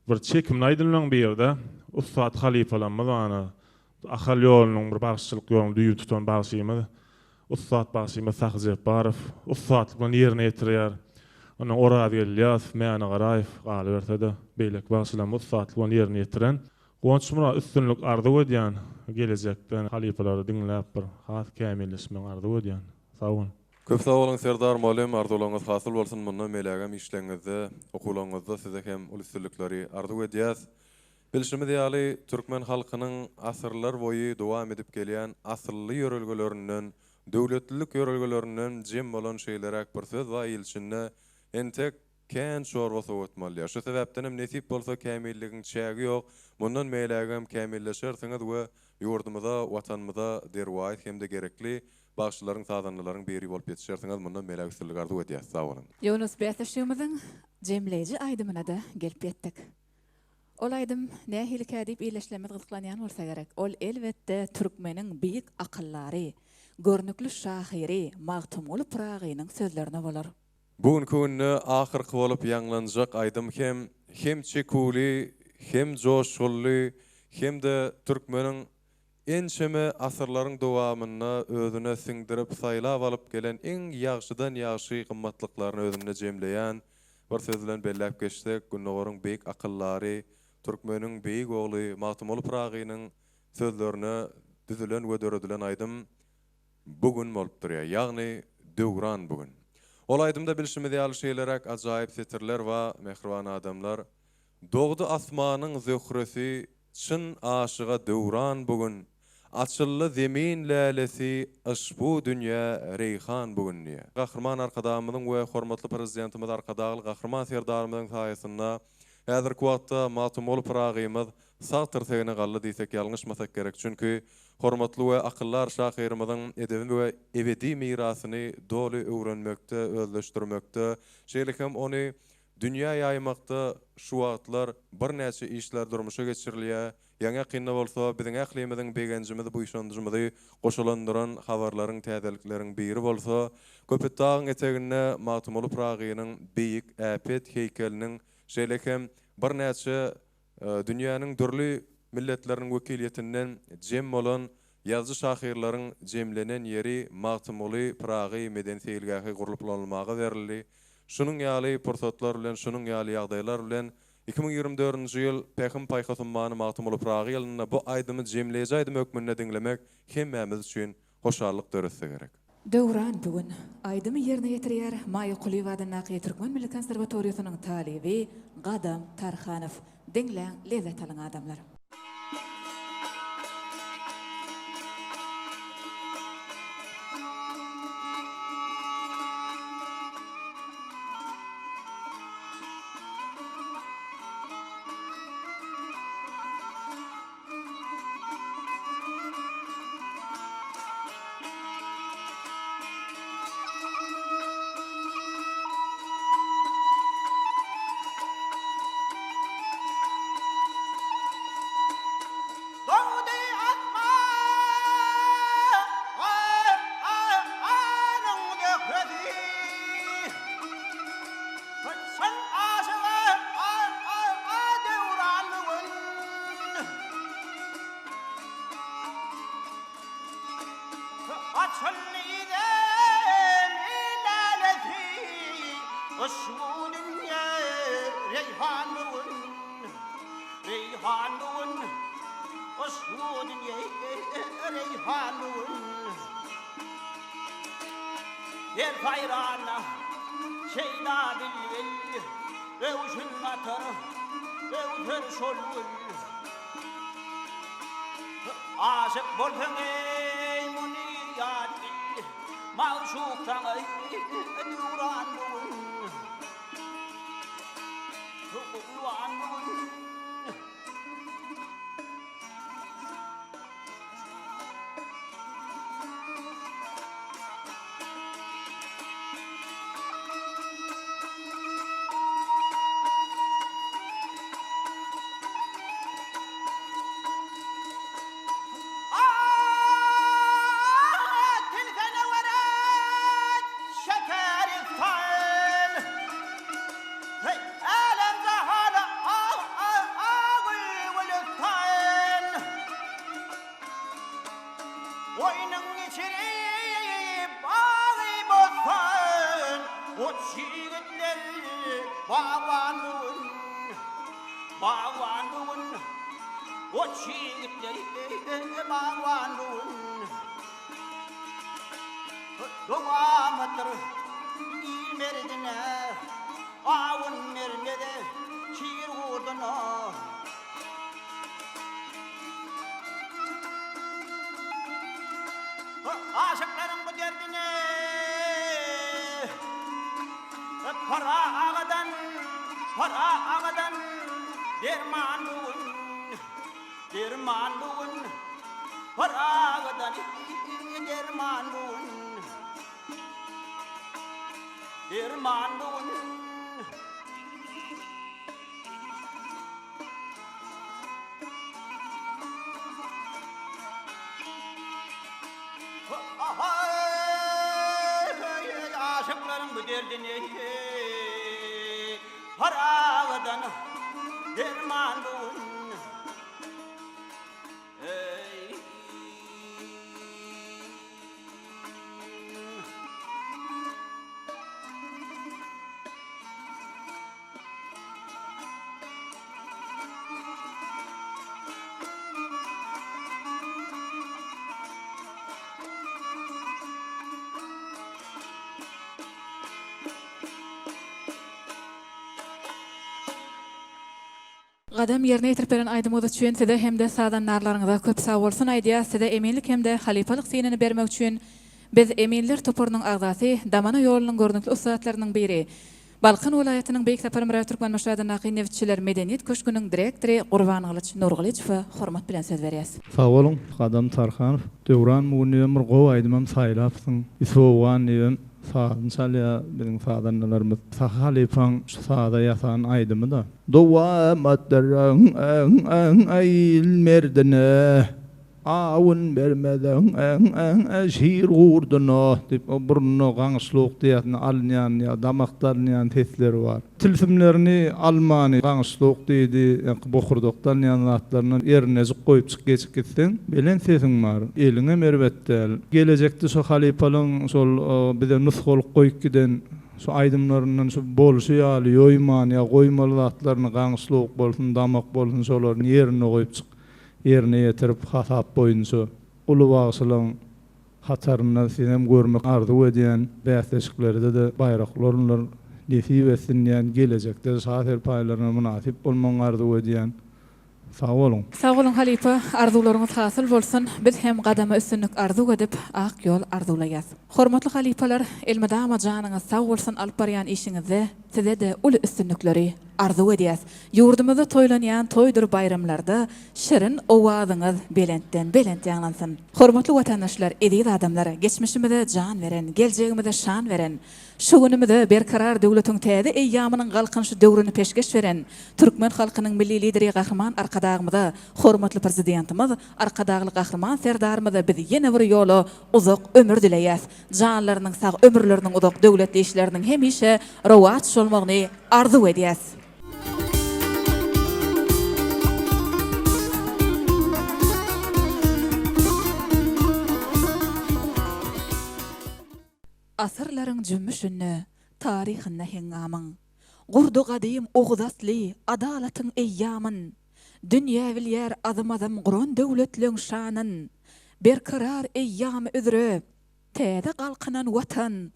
Bir çekimli aýdymlaryň biride Ustad Halifalanmaz ana ahal ýolunyň bir bagşylyk ýoluny duýup tutan bagşymyz. Ustad bagşymyz Sahjep Barow ustad bilen ýerine ýetirýär. Onu orada gelýär, mäne garaýyp galy berse-de beýlek bagşylan ustad bilen ýerine ýetiren. Quvonç Murat üstünlük ardy edýän, gelecekden halifalary diňläp bir has kämilleşmek ardy edýän. Sag bolun. Köp sağ olun Serdar Malim, arzularınız hasıl bolsun bundan meýlegem işleňizde, okuwlaryňyzda size hem ulustyrlykları arzu edýäs. Bilşimiz ýaly türkmen halkynyň asyrlar boyu dowam edip gelýän asylly ýörelgelerinden, döwletlilik ýörelgelerinden jem bolan şeýlerek bir söz we ýylçyny entek kän şorwasy ötmelýär. Şu sebäpden hem nesip bolsa kämilligiň çägi ýok. Bundan meýlegem kämilleşersiňiz we ýurdumyza, watanymyza derwäýt hem de gerekli Bagşylaryň sadanlaryň biri bolup ýetişersiňiz mundan meýle üstünlik arzu edýäs. Sag bolun. Ýunus Bätleşýümizin jemleýiji aýdymyna da gelip ýetdik. Ol aýdym nähili kädip iýleşlemez gyzyklanýan bolsa gerek. Ol elbetde türkmeniň biýik akyllary, görnükli şahyry Magtumul Pragynyň sözlerine bolar. Bugun gününe ahyrky bolup ýanglanjak aýdym hem çekuli, hem joşully, hem de türkmeniň ençeme asyrlaryň dowamyna özüne siňdirip saýlap alyp gelen eň ýagşydan ýagşy gymmatlyklaryny özünde jemleýän bir söz bilen belläp geçdik. Günogorun beýik akyllary, türkmeniň beýik ogly Magtumul Pragynyň sözlerini düzülen we döredilen aýdym bugun bolup durýar. Ýagny döwran bugun. Ol aýdymda bilşimiz ýaly şeýlerek ajaýyp setirler we mehriban adamlar. Dogdy asmanyň zöhresi çyn aşyga döwran bugun. Açıllı zemin lälesi aşbu dünya reyhan bugünniye. Gahrman arkadamynyň we hormatly prezidentimiz arkadagyl gahrman serdarymyzyň saýasynda häzirki wagtda matumul pragymyz sağ tyrtegine gally diýsek ýalňyşmasak gerek. Çünki hormatly we akyllar şahyrymyzyň edebi we ebedi mirasyny doly öwrenmekde, özleşdirmekde, şeýlekem ony dünya ýaymakda şu wagtlar bir näçe işler durmuşa geçirilýär. Ýa-ni kynna bolsa biziň ählimiziň begenjimizi bu işlendirmeli goşulandyran habarlaryň täzelikleriň biri bolsa, Köpetdağyň eteginde Matumulu Pragynyň beýik äpet heýkeliniň şeýlekem bir näçe dünýäniň dürli milletleriniň wekiliýetinden jem bolan ýazgy şahyrlaryň jemlenen ýeri Matumulu Pragy meden seýilgähi gurulyp almagy berildi. Şunun ýaly pursatlar bilen, şunun ýaly ýagdaýlar bilen 2024-nji ýyl Pähim Paýhasymany Matumulu Pragy ýylyna bu aýdymy jemleýäji aýdym hökmünde diňlemek hemmemiz üçin hoşallyk döretse gerek. Döwran bugün aýdymy ýerine ýetirýär Maýy Quliýwady Naky Türkmen Milli Konserwatoriýasynyň talibi Gadam Tarhanow. Diňleň lezzet alan adamlar. Aşık bolsang ey muniyat mağşuktan ey nuran bugün Nuran bugün aşıkların bu derdine para ağadan derman bugün para ağadan derman bugün aşıkların bu derdine parağdan derman bugün gadam yerine ýetirip beren aýdymyz üçin size hem de sadanlarlaryňyza köp sag bolsun aýdýar. Size eminlik hem de halipalyk synanyny bermek üçin biz Eminler toporunyň agzasy Damana ýolunyň görnükli ustadlarynyň biri. Balkan welaýatynyň Beýik Sapar Murat Türkmen Maşradyň Naqinewçiler Medeniýet Köşküniň direktory Gurban Alyç Nurgulyçow hormat bilen söz berýäs. Sağ bolun, Gadam Tarhanow. Döwran mugyny bir gow aýdymam saýlapsyň. Isowgan diýen sağın salya bizim fadanlarımız sahalipan sağda yatan aydım da dua maddarın ayil merdine awun bermeden aşir gurduna dip burnu gaňşlyk diýen alnyan ya damaktarnyan tesleri var. Tilsimlerini Almany gaňşlyk diýdi, bokurdukdan ýanatlaryny ýerine goýup çykyp gitsen, bilen sesin bar. Eline merwetdel. Gelecekde şo halipalyň şol bize nusgalyk goýup giden şu aydymlaryndan şu bolşy ýaly ýoýman ya goýmaly zatlaryny gaňşlyk bolsun, damak bolsun şolaryny ýerine goýup yerine yetirip hasap boyunca ulu bağışılan hatarından sinem görmek arzu ediyen bäsleşiklerde de bayraklarlar nesip etsin diyen gelecekte şahir paylarına münasip olman arzu ediyen sağ olun. Sağ olun halipa, arzularınız hasıl bolsun. Biz hem gadama üstünlük arzu edip ak yol arzulayaz. Hormatly halipalar, elmadama janyňyz sağ bolsun alyp barýan işiňizde size de ulu üstünlükleri arzu edýäs. Ýurdumyzda toýlanýan toýdur bayramlarda şirin owazyňyz belentden belent ýanglansyn. Hormatly watandaşlar, ediz adamlar, geçmişimizde jan veren, geljegimizde şan veren, şu günümizde berkarar döwletiň täze eýýamynyň galkynşy döwrüni peşgeş veren türkmen halkynyň milli lideri Gahryman arkadagymyza hormatly prezidentimiz, arkadagy Gahryman serdarymyza biz ýene bir ýola uzak ömür dileýäs. Janlarynyň sag ömürleriniň uzak, döwletli işleriniň hemişe rowat bolmagyny arzu edýäs. Asırların cümmüşünü, tarihine hengamın, gurdu gadim oğuzasli, adalatın eyyamın, dünya bilyer adım guron dövletlüğün şanın, berkarar eyyam üzrü, täze galkynan watan,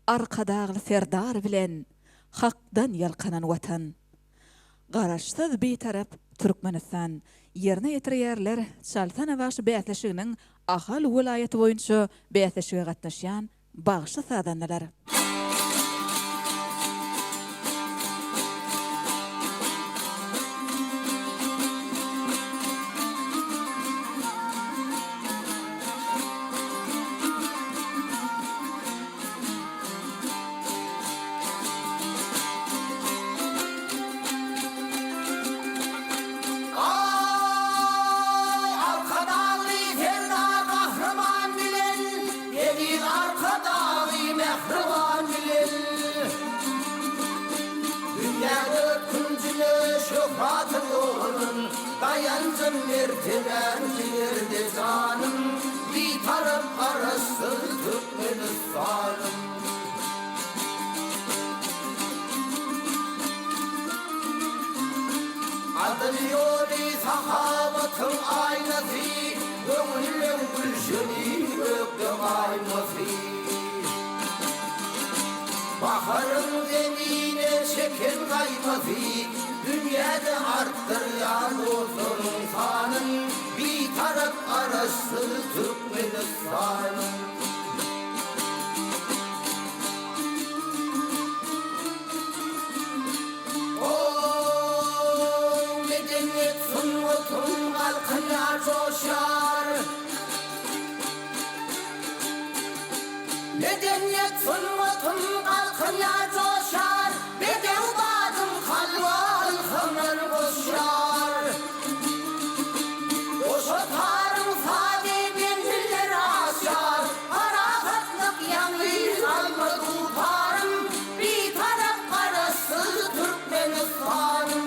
arkadagly serdar bilen, hakdan yalkanan watan. Garaşsyz betarap Türkmenistan, yerine ýetirýärler Çaltana başy bäsleşiginiň ahal welaýaty boýunça bäsleşige gatnaşýan bağışlı sadanlar. Dayancın merteben yerde canım, bir taraf arası Türkmenistan'ım. Adılıyor sahabatın aynası, gönlüm gülşeni öptüm aynası. Baharın zemine şeker kayması, dünyada arttıryan olsun sanın, bir taraf arası Türkmenistan'ın. O medeniyet sunutun halkına coşar, medeniyet sunutun halkına coşar, bedev badım kalval kımır boşar. Boşatarım fadi bendiller aşar, harahatlık yanıyız alma tutarım, bir taraf karası Türkmenistan'ım.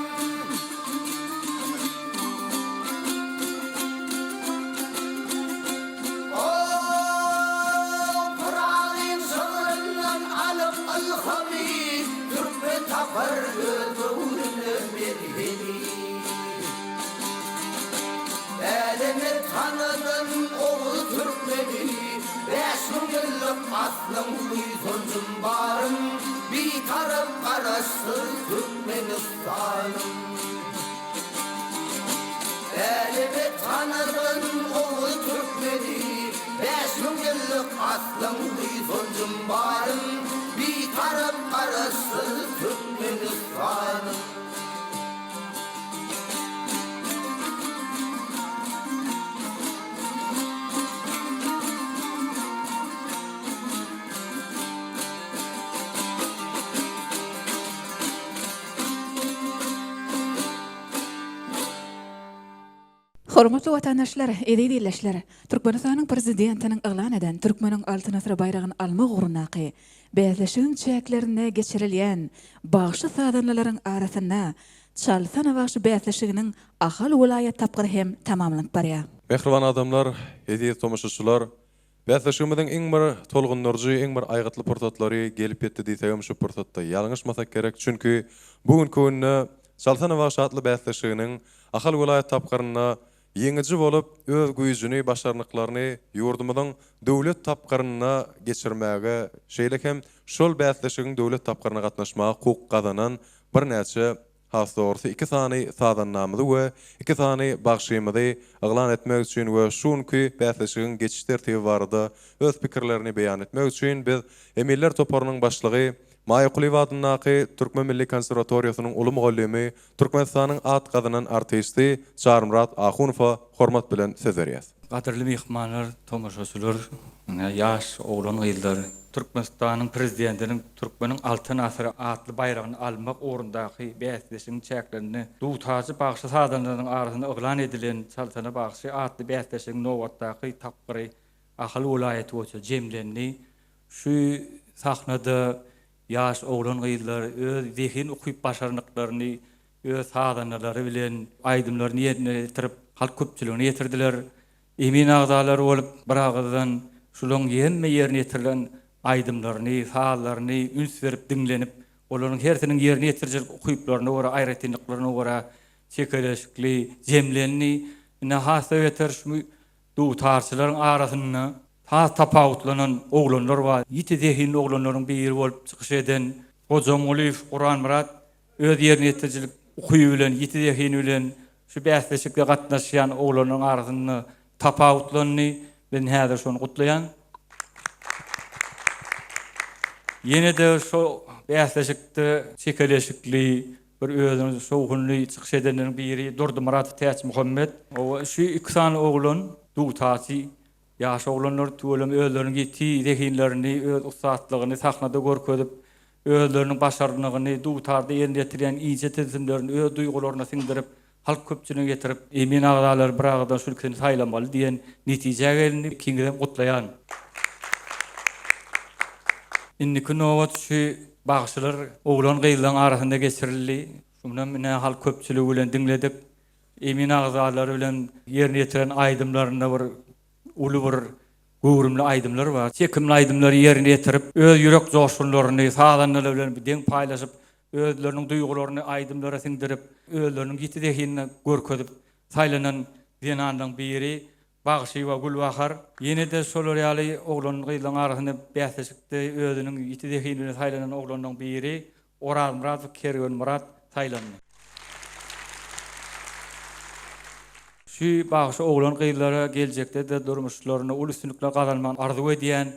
Tapar gözüne merhemi, elini tanıdın oğlu Türkmeni, 5.000 yıllık aslım uyutuncum barım, bir taraf karası Türkmenistan'ım. elimi tanıdın oğul Türkmeni 5000 yıllık aslımdı soncum barım bir taraf arası Türkmenistan'ım Hormatly watandaşlar, edi dileşler. Türkmenistanyň prezidentiniň eglan eden Türkmeniň altyn asra bayragyny almak ugrunaqy bäzleşiň çäklerine geçirilýän bagşy sadanlaryň arasynda Çalsana bagşy bäzleşiginiň ahal vilayet tapgyry hem tamamlanyp barýar. Mehriban adamlar, hediýet tomaşaçylar, bäzleşigimiziň iň bir tolgunlarjy, iň bir aýgatly portatlary gelip ýetdi diýsem şu portatda ýalňyşmasak gerek. Çünki bugün köňüne Çalsana bagşy atly bäzleşiginiň ahal vilayet tapgyryna ýeňiji bolup öz güýjüni, başarnyklaryny ýurdumyzyň döwlet tapgyryna geçirmäge, şeýle hem şol bäzleşigiň döwlet tapgyryna gatnaşmaga hukuk gazanan bir näçe hastorusy 2 sany sadannamyzy we 2 sany bagşymyzy eglan etmek üçin we şunky bäzleşigiň geçiş tertibi barada öz pikirlerini beýan etmek üçin biz Emiller toparynyň başlygy Maýakuly wadynaky Türkmen Milli Konserwatoriýasynyň uly mugallymy, Türkmenistanyň at gazanan artisti Çarmrat Ahunowa hormat bilen söz berýär. Gaderli mehmanlar, tomaşaçylar, ýaş oglan ýyllar, Türkmenistanyň prezidentiniň Türkmeniň altyn asra atly bayragyny almak ugrundaky bäzleşigiň çäklerini dugtaçy bagşy sadanlaryň arasynda eglan edilen Çalsana bagşy atly bäzleşigiň nowatdaky tapgyry ahal vilayeti boýunça jemlenni. Şu sahnada ýaş oglan ýyllar öz zihin ukyp başarnyklaryny öz sadanlary bilen aýdymlaryny ýerine ýetirip halk köpçüligine ýetirdiler. Emin agdalar bolup bir agdan şularyň ýemme ýerine ýetirilen aýdymlaryny, saalaryny üns berip diňlenip, olaryň hersiniň ýerine ýetirjek ukyplaryna görä, aýratynlyklaryna görä çekeleşikli jemlenni nahasa ýetirşmi dugtarçylaryň arasynda tapawutlanan oglanlar var. Ýiti zehinli oglanlaryň biri bolup çykyş eden Hocam Oliv Quran Murat öz ýerine ýetirjek ukyy bilen, ýiti zehini bilen şu bäzleşikde gatnaşýan oglanlaryň arasynda tapawutlanny ben häzir şonu gutlaýan. Ýene de şu bäzleşikde çekeleşikli bir özüni sowgunly çykyş edenleriň biri Durdy Murat Täç Muhammed. O şu 2 sany oglan dugtaçy ýaş oglanlar töwelem özleriň ýeti zehinlerini, öz ustatlygyny sahnada görkezip, özleriniň başarnygyny dugtarda ýerine ýetirýän iýje tezimlerini öz duýgularyna siňdirip, halk köpçüligine getirip, emin agdalar bir agdan şu ülkeni saýlamaly diýen netije gelini kiňden gutlaýan. Indiki nowat şu bagşylar oglan gyýylaryň arasynda geçirildi. Şundan mene halk köpçüligi bilen diňledik. Emin agdalar bilen ýerine ýetiren aýdymlaryna bir uly bir gowrumly aýdymlar bar. Çekimli aýdymlary ýerine ýetirip, öz ýürek joşgunlaryny sadanlar bilen deň paýlaşyp, özleriniň duýgularyny aýdymlara siňdirip, özleriniň ýiti zehinine görkezip saýlanan zenanlaryň biri Bagşy we Gulbahar. Ýene de şol ýaly oglan gyýylaryň arasynda bäzleşikde özüniň ýiti zehinine saýlanan oglanyň biri Oral Murat Kergen Murat saýlandy. Şu bagşy oglan gyýylara geljekde de durmuşlaryny uly üstünlikler gazanmak arzu edýän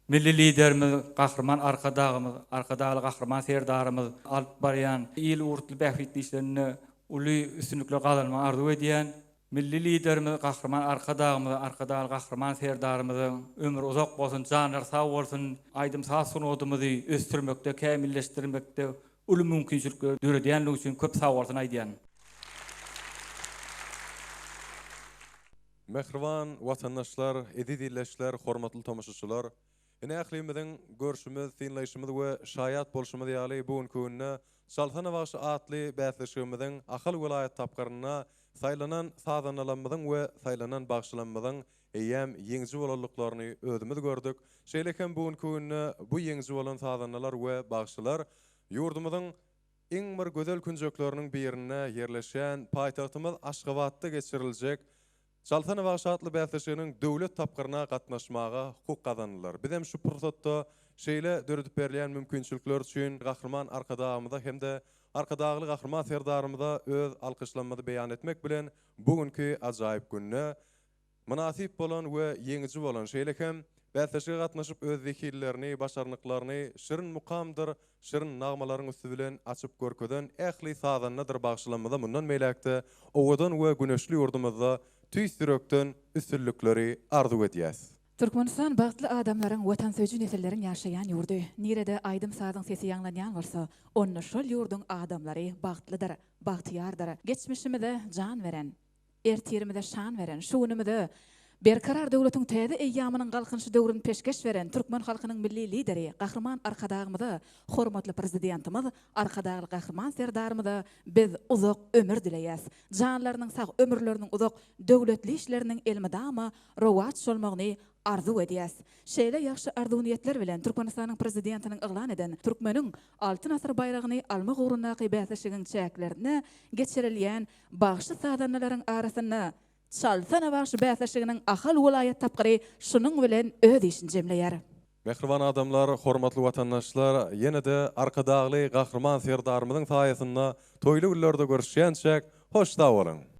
milli liderimiz, gahrman arkadaly gahrman serdarymyz alyp barýan il urtly bähwitli işlerini uly üstünlikler gazanmak arzu edýän milli liderimiz, gahrman arkadaly gahrman serdarymyzyň ömür uzak bolsun, janar sag bolsun, aýdym sag sunudymyzy östürmekde, kämilleşdirmekde uly mümkinçilikler döredýänligi üçin köp sag bolsun aýdýan. Mehriban watandaşlar, edi dileşler, hormatly tomaşaçylar, ine aklymyzyň görüşimiz, dinleýişimiz we şaýat bolşumyz ýaly bugün köňüne Çalsana bagşy atly bäzleşigimiziň ahal vilayet tapgyryna saýlanan sadanlarymyzyň we saýlanan bagşylanmazyň eýem ýeňji bolanlyklaryny özümiz gördük. Şeýlekem bugün köňüne bu ýeňji bolan sadanlar we bagşylar ýurdumyzyň iň bir gözel künjekleriniň birine ýerleşen paýtagtymyz Aşgabatda geçiriljek Çalsana bagşy atly bäzleşiginiň döwlet tapgyryna gatnaşmaga hukuk gazandylar. Bizem şu pursatda şeýle döredip berilýän mümkinçilikler üçin gahrman arkadaşymyza hem de arkadagly gahrman serdarymyza öz alkışlanmady beýan etmek bilen bugünkü ajaýyp günne münasip bolan we ýeňici bolan şeýlekem bäsleşige gatnaşyp öz zikirlerini, başarnyklaryny şirin mukamdyr, şirin nagmalaryň üstü bilen açyp görkeden ähli sazannadyr bagşlanmada mundan meýlekde owadan we güneşli ýurdumyzda tüýsürekden üstünlikleri arzu edýäs. Türkmenistan bagtly adamlaryň watan söýjü nesilleriň ýaşaýan ýurdy. Nirede aýdym sadyň sesi ýanglanýan bolsa, onna şol ýurduň adamlary bagtlydyr, bagtyýardyr. Geçmişimizde jan veren, ertirimizde şan veren, şuňumyzda berkarar döwletiň täze eýýamynyň galkynşy döwrüni peşkeş veren Türkmen halkynyň milli lideri, gahrman arkadagymyza, hormatly prezidentimiz, arkadagy gahrman serdarymyza biz uzak ömür dileýäs. Janlarynyň sag ömürleriniň uzak, döwletli işleriniň elmidama rowat bolmagyny arzu edýäs. Şeýle ýaxşy arzu niýetler bilen Türkmenistanyň prezidentiniň eglan eden Türkmeniň altyn asr bayragyny almak ugrundaky bäsleşigiň çäklerini geçirilýän bagşy sadanlaryň arasyna Çalsana bagşy bäsleşiginiň ahal welaýat tapgyry şunyň bilen öz işini jemleýär. Mehriban adamlar, hormatly watandaşlar, ýene-de arkadagly gahrman serdarymyzyň saýasynda toýly günlerde görüşýänçek hoşda bolun.